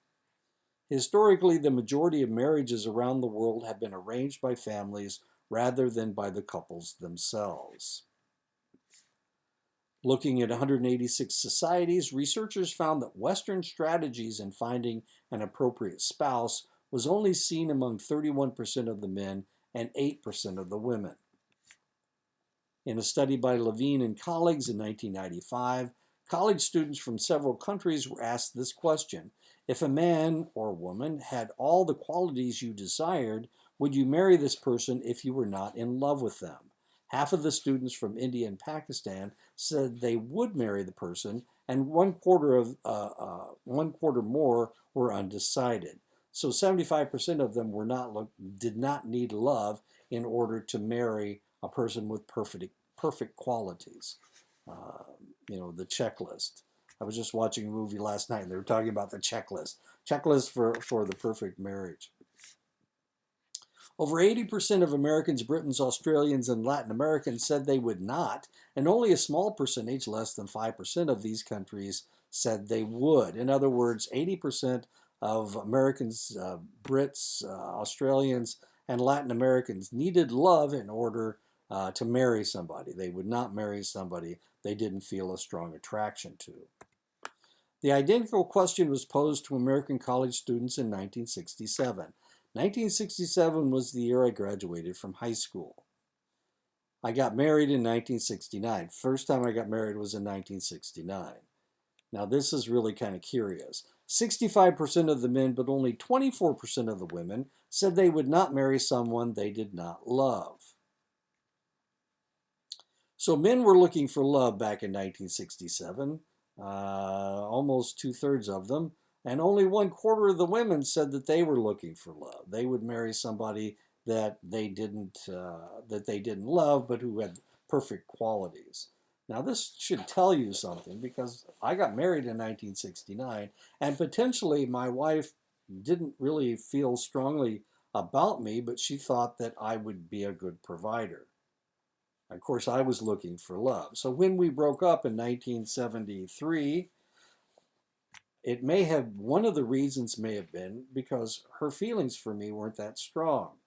Historically, the majority of marriages around the world have been arranged by families rather than by the couples themselves. Looking at 186 societies, researchers found that Western strategies in finding an appropriate spouse was only seen among 31% of the men and 8% of the women. In a study by Levine and colleagues in 1995, college students from several countries were asked this question: if a man or woman had all the qualities you desired, would you marry this person if you were not in love with them? Half of the students from India and Pakistan said they would marry the person, and one quarter more were undecided. So 75% of them did not need love in order to marry a person with perfect qualities. The checklist. I was just watching a movie last night and they were talking about the checklist for the perfect marriage. Over 80% of Americans, Britons, Australians, and Latin Americans said they would not, and only a small percentage, less than 5% of these countries, said they would. In other words, 80% of Americans, Brits, Australians, and Latin Americans needed love in order to marry somebody. They would not marry somebody they didn't feel a strong attraction to. The identical question was posed to American college students in 1967. 1967 was the year I graduated from high school. I got married in 1969. First time I got married was in 1969. Now this is really kind of curious. 65% of the men, but only 24% of the women said they would not marry someone they did not love. So men were looking for love back in 1967, almost 2/3 of them, and only 1/4 of the women said that they were looking for love. They would marry somebody that they didn't love, but who had perfect qualities. Now this should tell you something, because I got married in 1969, and potentially my wife didn't really feel strongly about me, but she thought that I would be a good provider. Of course, I was looking for love. So when we broke up in 1973, one of the reasons may have been because her feelings for me weren't that strong.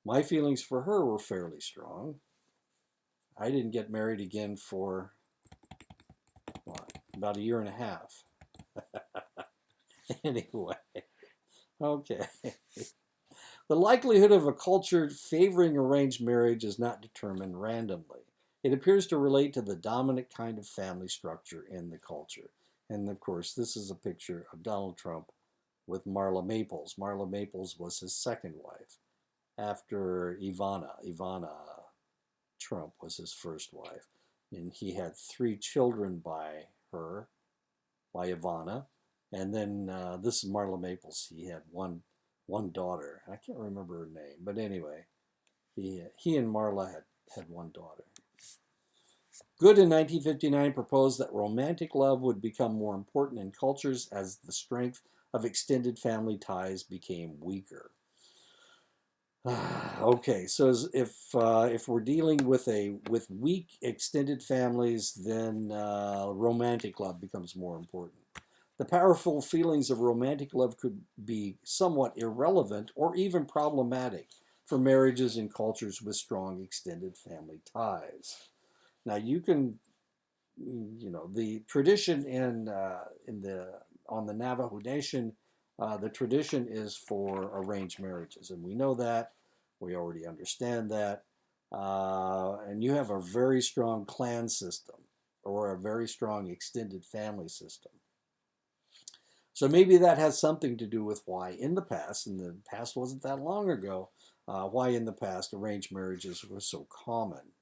My feelings for her were fairly strong. I didn't get married again for about a year and a half. Anyway, okay. The likelihood of a culture favoring arranged marriage is not determined randomly. It appears to relate to the dominant kind of family structure in the culture. And of course, this is a picture of Donald Trump with Marla Maples. Marla Maples was his second wife after Ivana. Ivana Trump was his first wife. And he had 3 children by her, by Ivana. And then this is Marla Maples. He had one daughter. I can't remember her name, but anyway, he and Marla had one daughter. Good in 1959 proposed that romantic love would become more important in cultures as the strength of extended family ties became weaker. Okay, so if we're dealing with weak extended families, then romantic love becomes more important. The powerful feelings of romantic love could be somewhat irrelevant or even problematic for marriages in cultures with strong extended family ties. Now the tradition on the Navajo Nation, the tradition is for arranged marriages, and we know that. We already understand that. And you have a very strong clan system or a very strong extended family system. So maybe that has something to do with why in the past, and the past wasn't that long ago, why in the past arranged marriages were so common.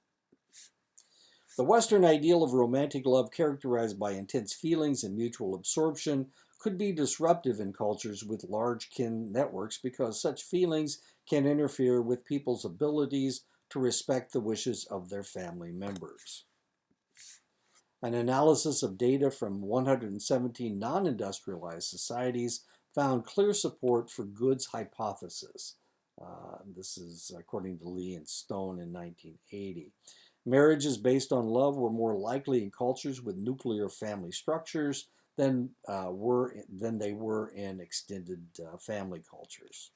The Western ideal of romantic love, characterized by intense feelings and mutual absorption, could be disruptive in cultures with large kin networks because such feelings can interfere with people's abilities to respect the wishes of their family members. An analysis of data from 117 non-industrialized societies found clear support for Good's hypothesis. This is according to Lee and Stone in 1980. Marriages based on love were more likely in cultures with nuclear family structures than they were in extended family cultures.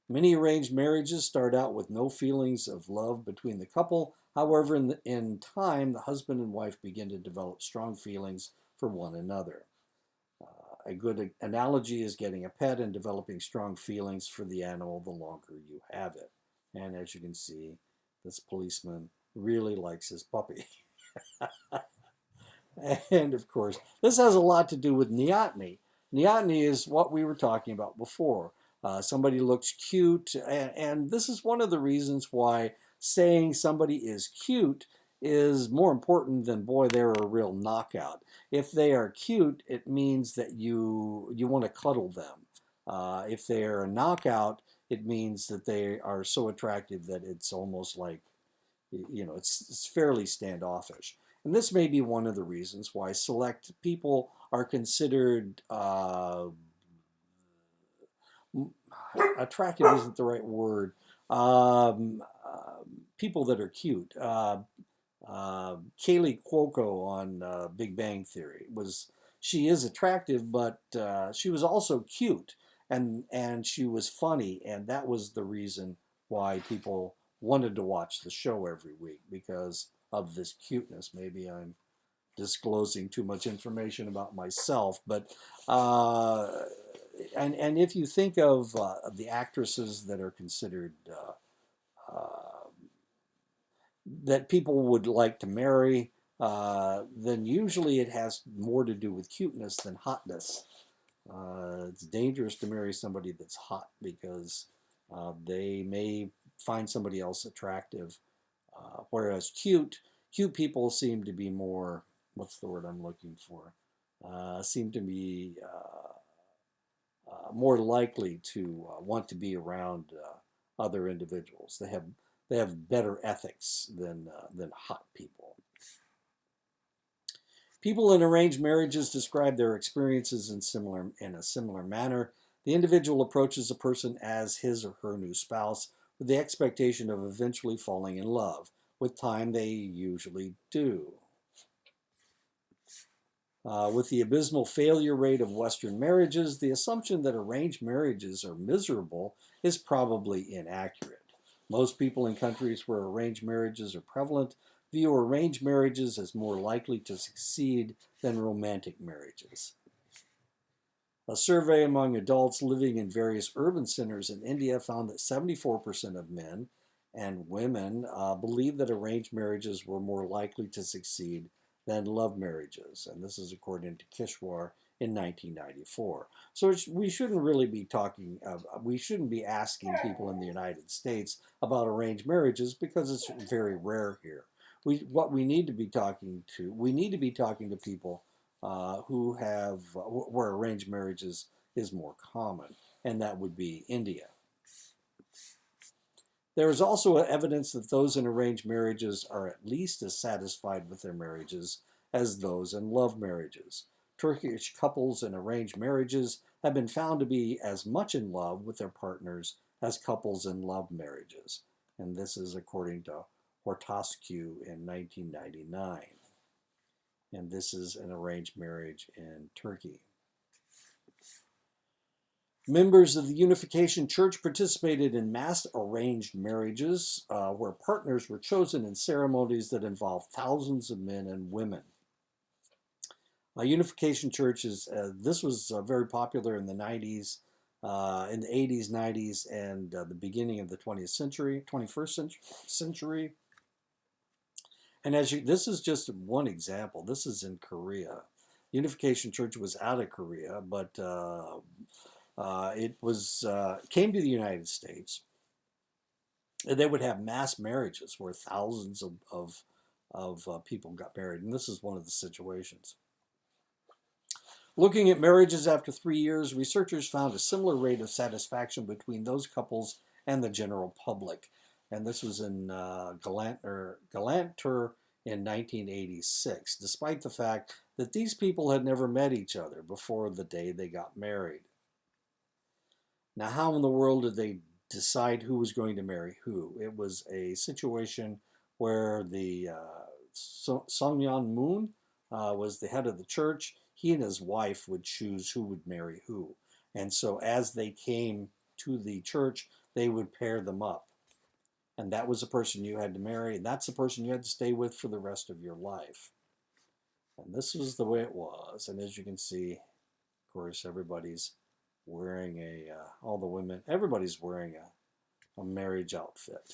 Many arranged marriages start out with no feelings of love between the couple. However, in time, the husband and wife begin to develop strong feelings for one another. A good analogy is getting a pet and developing strong feelings for the animal the longer you have it. And as you can see, this policeman really likes his puppy. And of course, this has a lot to do with neoteny. Neoteny is what we were talking about before. Somebody looks cute, and this is one of the reasons why saying somebody is cute is more important than, boy, they're a real knockout. If they are cute, it means that you want to cuddle them. If they're a knockout, it means that they are so attractive that it's almost like, it's fairly standoffish. And this may be one of the reasons why select people are considered attractive isn't the right word. Um, People that are cute. Kaylee Cuoco on Big Bang Theory she is attractive, but she was also cute, and she was funny, and that was the reason why people wanted to watch the show every week, because of this cuteness. Maybe I'm disclosing too much information about myself, but uh, and if you think of the actresses that are considered that people would like to marry, then usually it has more to do with cuteness than hotness. It's dangerous to marry somebody that's hot, because they may find somebody else attractive. Whereas cute people seem to be more, what's the word I'm looking for? Seem to be more likely to want to be around other individuals. They have better ethics than hot people. People in arranged marriages describe their experiences in a similar manner. The individual approaches a person as his or her new spouse with the expectation of eventually falling in love. With time, they usually do. With the abysmal failure rate of Western marriages, the assumption that arranged marriages are miserable is probably inaccurate. Most people in countries where arranged marriages are prevalent view arranged marriages as more likely to succeed than romantic marriages. A survey among adults living in various urban centers in India found that 74% of men and women believe that arranged marriages were more likely to succeed than love marriages. And this is according to Kishwar in 1994. So we shouldn't really be we shouldn't be asking people in the United States about arranged marriages, because it's very rare here. We need to be talking to people where arranged marriages is more common, and that would be India. There is also evidence that those in arranged marriages are at least as satisfied with their marriages as those in love marriages. Turkish couples in arranged marriages have been found to be as much in love with their partners as couples in love marriages. And this is according to Hortascu in 1999. And this is an arranged marriage in Turkey. Members of the Unification Church participated in mass arranged marriages where partners were chosen in ceremonies that involved thousands of men and women. Unification Church this was very popular in the 90s, in the 80s, 90s, and the beginning of the 21st century. And this is just one example. This is in Korea. Unification Church was out of Korea, but it came to the United States. And they would have mass marriages where thousands of people got married, and this is one of the situations. Looking at marriages after 3 years, researchers found a similar rate of satisfaction between those couples and the general public. And this was in Galanter in 1986, despite the fact that these people had never met each other before the day they got married. Now, how in the world did they decide who was going to marry who? It was a situation where the Songmyon Moon was the head of the church. He and his wife would choose who would marry who. And so as they came to the church, they would pair them up. And that was the person you had to marry, and that's the person you had to stay with for the rest of your life. And this was the way it was. And as you can see, of course, everybody's wearing everybody's wearing a marriage outfit.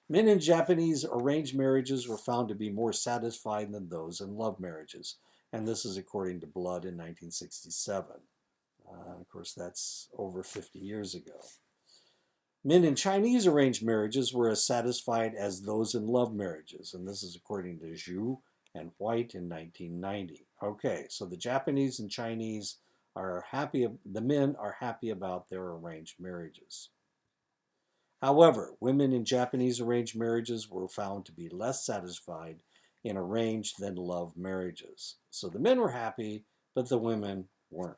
Men in Japanese arranged marriages were found to be more satisfied than those in love marriages. And this is according to Blood in 1967. Of course, that's over 50 years ago. Men in Chinese arranged marriages were as satisfied as those in love marriages. And this is according to Zhu and White in 1990. Okay, so the Japanese and Chinese the men are happy about their arranged marriages. However, women in Japanese arranged marriages were found to be less satisfied in arranged than love marriages. So the men were happy, but the women weren't.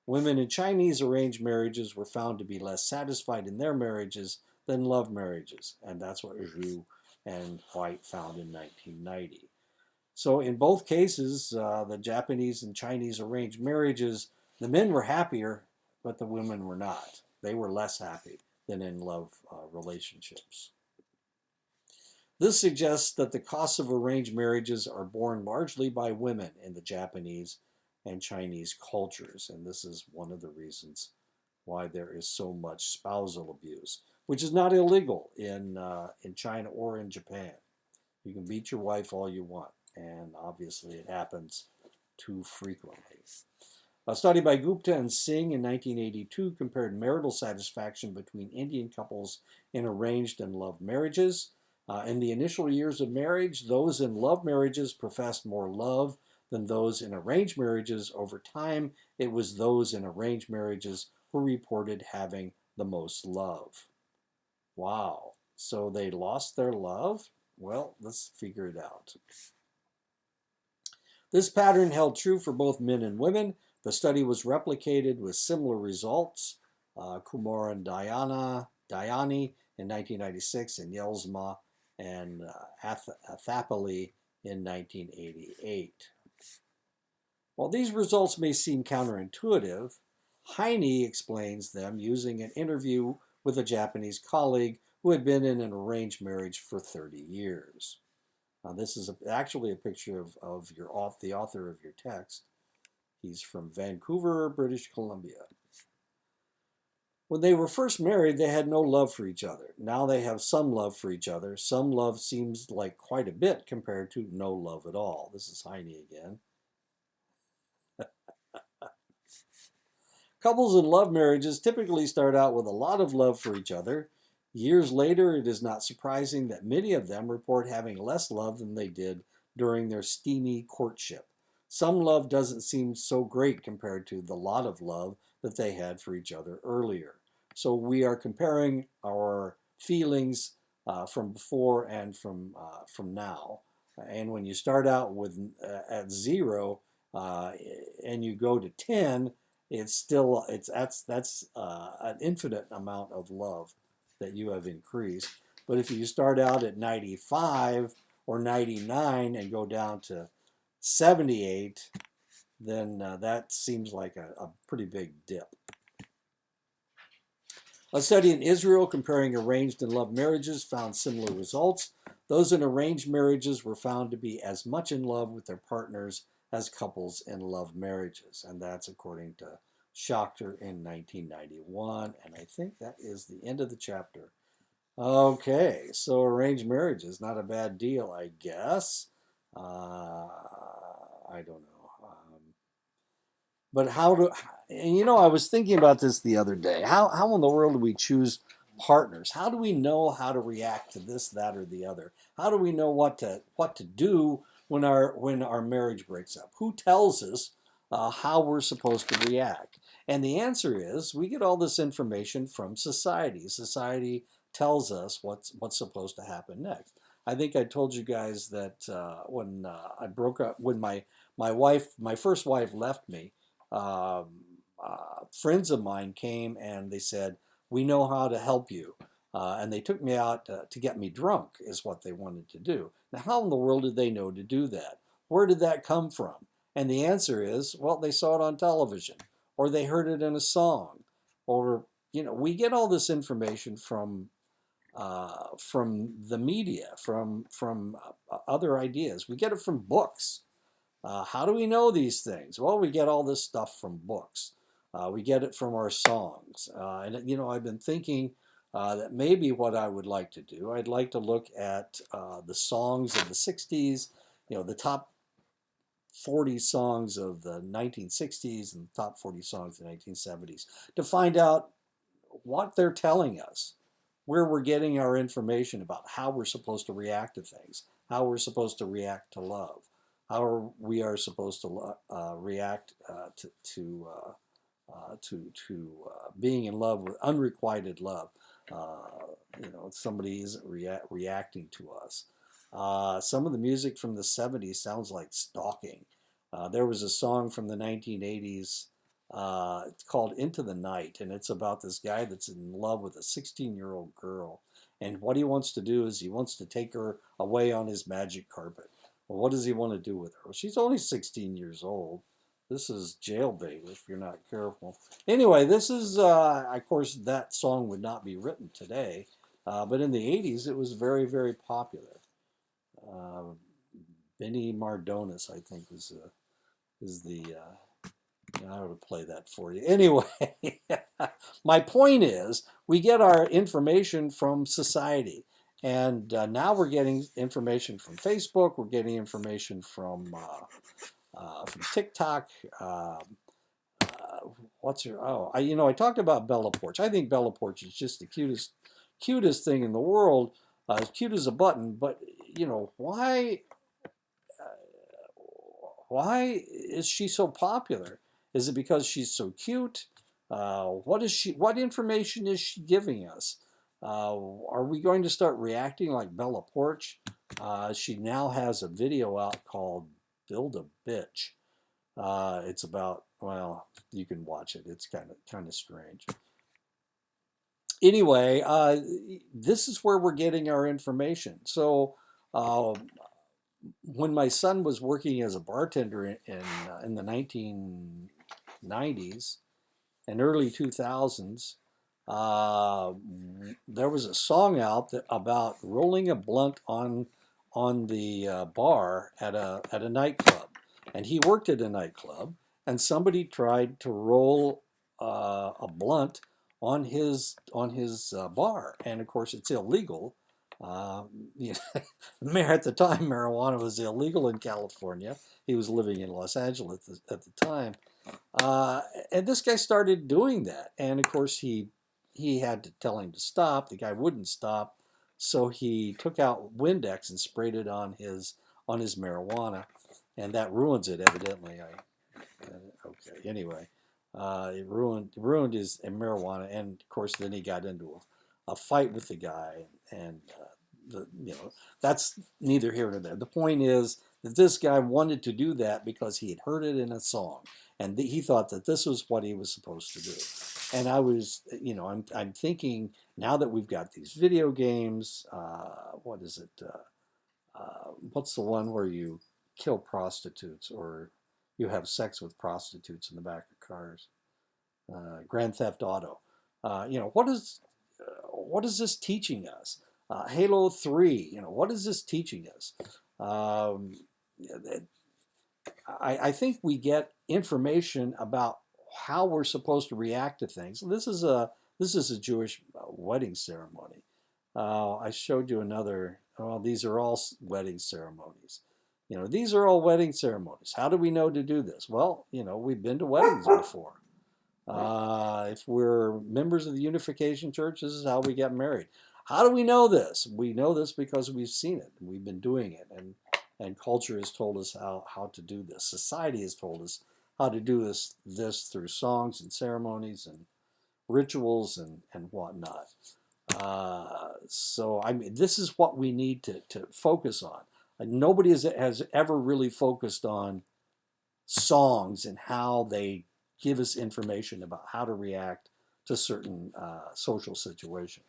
Women in Chinese arranged marriages were found to be less satisfied in their marriages than love marriages, and that's what Zhu and White found in 1990. So in both cases, the Japanese and Chinese arranged marriages, the men were happier, but the women were not. They were less happy than in love relationships. This suggests that the costs of arranged marriages are borne largely by women in the Japanese and Chinese cultures, and this is one of the reasons why there is so much spousal abuse, which is not illegal in China or in Japan. You can beat your wife all you want, and obviously it happens too frequently. A study by Gupta and Singh in 1982 compared marital satisfaction between Indian couples in arranged and love marriages. In the initial years of marriage, those in love marriages professed more love than those in arranged marriages. Over time, it was those in arranged marriages who reported having the most love. Wow. So they lost their love? Well, let's figure it out. This pattern held true for both men and women. The study was replicated with similar results. Kumar and Dayani in 1996, and Yelzma and Thapali in 1988. While these results may seem counterintuitive, Heine explains them using an interview with a Japanese colleague who had been in an arranged marriage for 30 years. This is actually a picture of the author of your text. He's from Vancouver, British Columbia. When they were first married, they had no love for each other. Now they have some love for each other. Some love seems like quite a bit compared to no love at all. This is Heine again. Couples in love marriages typically start out with a lot of love for each other. Years later, it is not surprising that many of them report having less love than they did during their steamy courtship. Some love doesn't seem so great compared to the lot of love that they had for each other earlier. So we are comparing our feelings from before and from now. And when you start out with at 0 and you go to 10, that's an infinite amount of love that you have increased. But if you start out at 95 or 99 and go down to 78, then that seems like a pretty big dip. A study in Israel comparing arranged and love marriages found similar results. Those in arranged marriages were found to be as much in love with their partners as couples in love marriages. And that's according to Schachter in 1991. And I think that is the end of the chapter. Okay, so arranged marriage is not a bad deal, I guess. I don't know. But and I was thinking about this the other day. How in the world do we choose partners? How do we know how to react to this, that, or the other? How do we know what to do when our marriage breaks up? Who tells us how we're supposed to react? And the answer is we get all this information from society. Society tells us what's supposed to happen next. I think I told you guys that when I broke up, when my first wife left me, friends of mine came and they said, "We know how to help you," and they took me out to get me drunk, is what they wanted to do. Now, how in the world did they know to do that? Where did that come from? And the answer is, well, they saw it on television, or they heard it in a song, or we get all this information from the media, from other ideas. We get it from books. How do we know these things? Well, we get all this stuff from books. We get it from our songs. And I've been thinking that maybe what I would like to do, I'd like to look at the songs of the 60s, the top 40 songs of the 1960s and the top 40 songs of the 1970s, to find out what they're telling us, where we're getting our information about how we're supposed to react to things, how we're supposed to react to love, how we are supposed to react to being in love with unrequited love. Somebody isn't reacting to us. Some of the music from the 70s sounds like stalking. There was a song from the 1980s It's called Into the Night, and it's about this guy that's in love with a 16-year-old girl. And what he wants to do is he wants to take her away on his magic carpet. Well, what does he want to do with her? Well, she's only 16 years old. This is jailbait if you're not careful. Anyway, this is, of course, that song would not be written today, but in the 80s it was very, very popular. Uh, Benny Mardones, I think, is the I ought to play that for you. Anyway, my point is we get our information from society. And now we're getting information from Facebook. We're getting information from TikTok. What's your, oh, I talked about Bella Porch. I think Bella Porch is just the cutest thing in the world. As cute as a button. But, why is she so popular? Is it because she's so cute? What information is she giving us? Are we going to start reacting like Bella Porch? She now has a video out called Build a Bitch. It's about, well, you can watch it. It's kind of strange. Anyway, this is where we're getting our information. So when my son was working as a bartender in the 1990s and early 2000s, there was a song out about rolling a blunt on the bar at a nightclub, and he worked at a nightclub, and somebody tried to roll a blunt on his bar, and of course it's illegal. At the time, marijuana was illegal in California. He was living in Los Angeles at the time. And this guy started doing that. And of course, he had to tell him to stop. The guy wouldn't stop. So he took out Windex and sprayed it on his marijuana. And that ruins it, evidently. Okay, anyway. It ruined his marijuana. And of course, then he got into a fight with the guy. And that's neither here nor there. The point is that this guy wanted to do that because he had heard it in a song, and he thought that this was what he was supposed to do. And I was, I'm thinking now that we've got these video games. What is it? What's the one where you kill prostitutes or you have sex with prostitutes in the back of cars? Grand Theft Auto. What is this teaching us? Halo 3, what is this teaching us? I think we get information about how we're supposed to react to things. This is a Jewish wedding ceremony. I showed you another. Well, these are all wedding ceremonies. These are all wedding ceremonies. How do we know to do this? Well, we've been to weddings before. If we're members of the Unification Church, this is how we get married. How do we know this? We know this because we've seen it. We've been doing it. And culture has told us how to do this. Society has told us how to do this through songs and ceremonies and rituals and whatnot. So, this is what we need to focus on. Nobody has ever really focused on songs and how they give us information about how to react to certain social situations,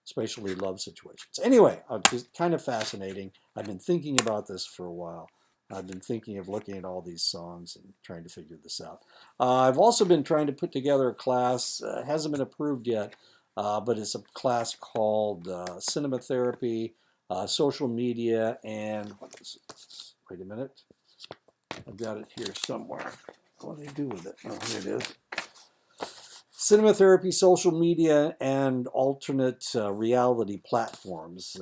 especially love situations. Anyway, just kind of fascinating. I've been thinking about this for a while. I've been thinking of looking at all these songs and trying to figure this out. I've also been trying to put together a class. It hasn't been approved yet, but it's a class called Cinema Therapy, Social Media, and wait a minute. I've got it here somewhere. What do they do with it? Oh, here it is. Cinema Therapy, Social Media, and Alternate Reality Platforms,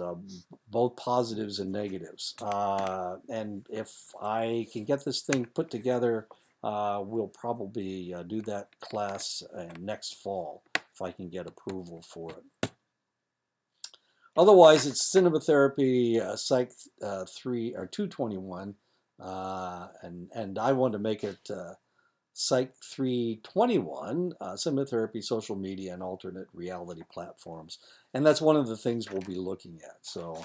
both positives and negatives. And if I can get this thing put together, we'll probably do that class next fall, if I can get approval for it. Otherwise, it's Cinema Therapy, Psych 3 or 221, and I want to make it Psych 321, Cinema Therapy, Social Media, and Alternate Reality Platforms. And that's one of the things we'll be looking at. So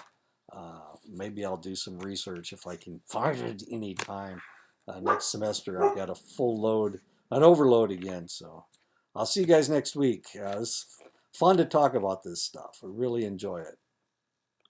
maybe I'll do some research if I can find it any time next semester. I've got a full load on overload again. So I'll see you guys next week. It's fun to talk about this stuff. I really enjoy it.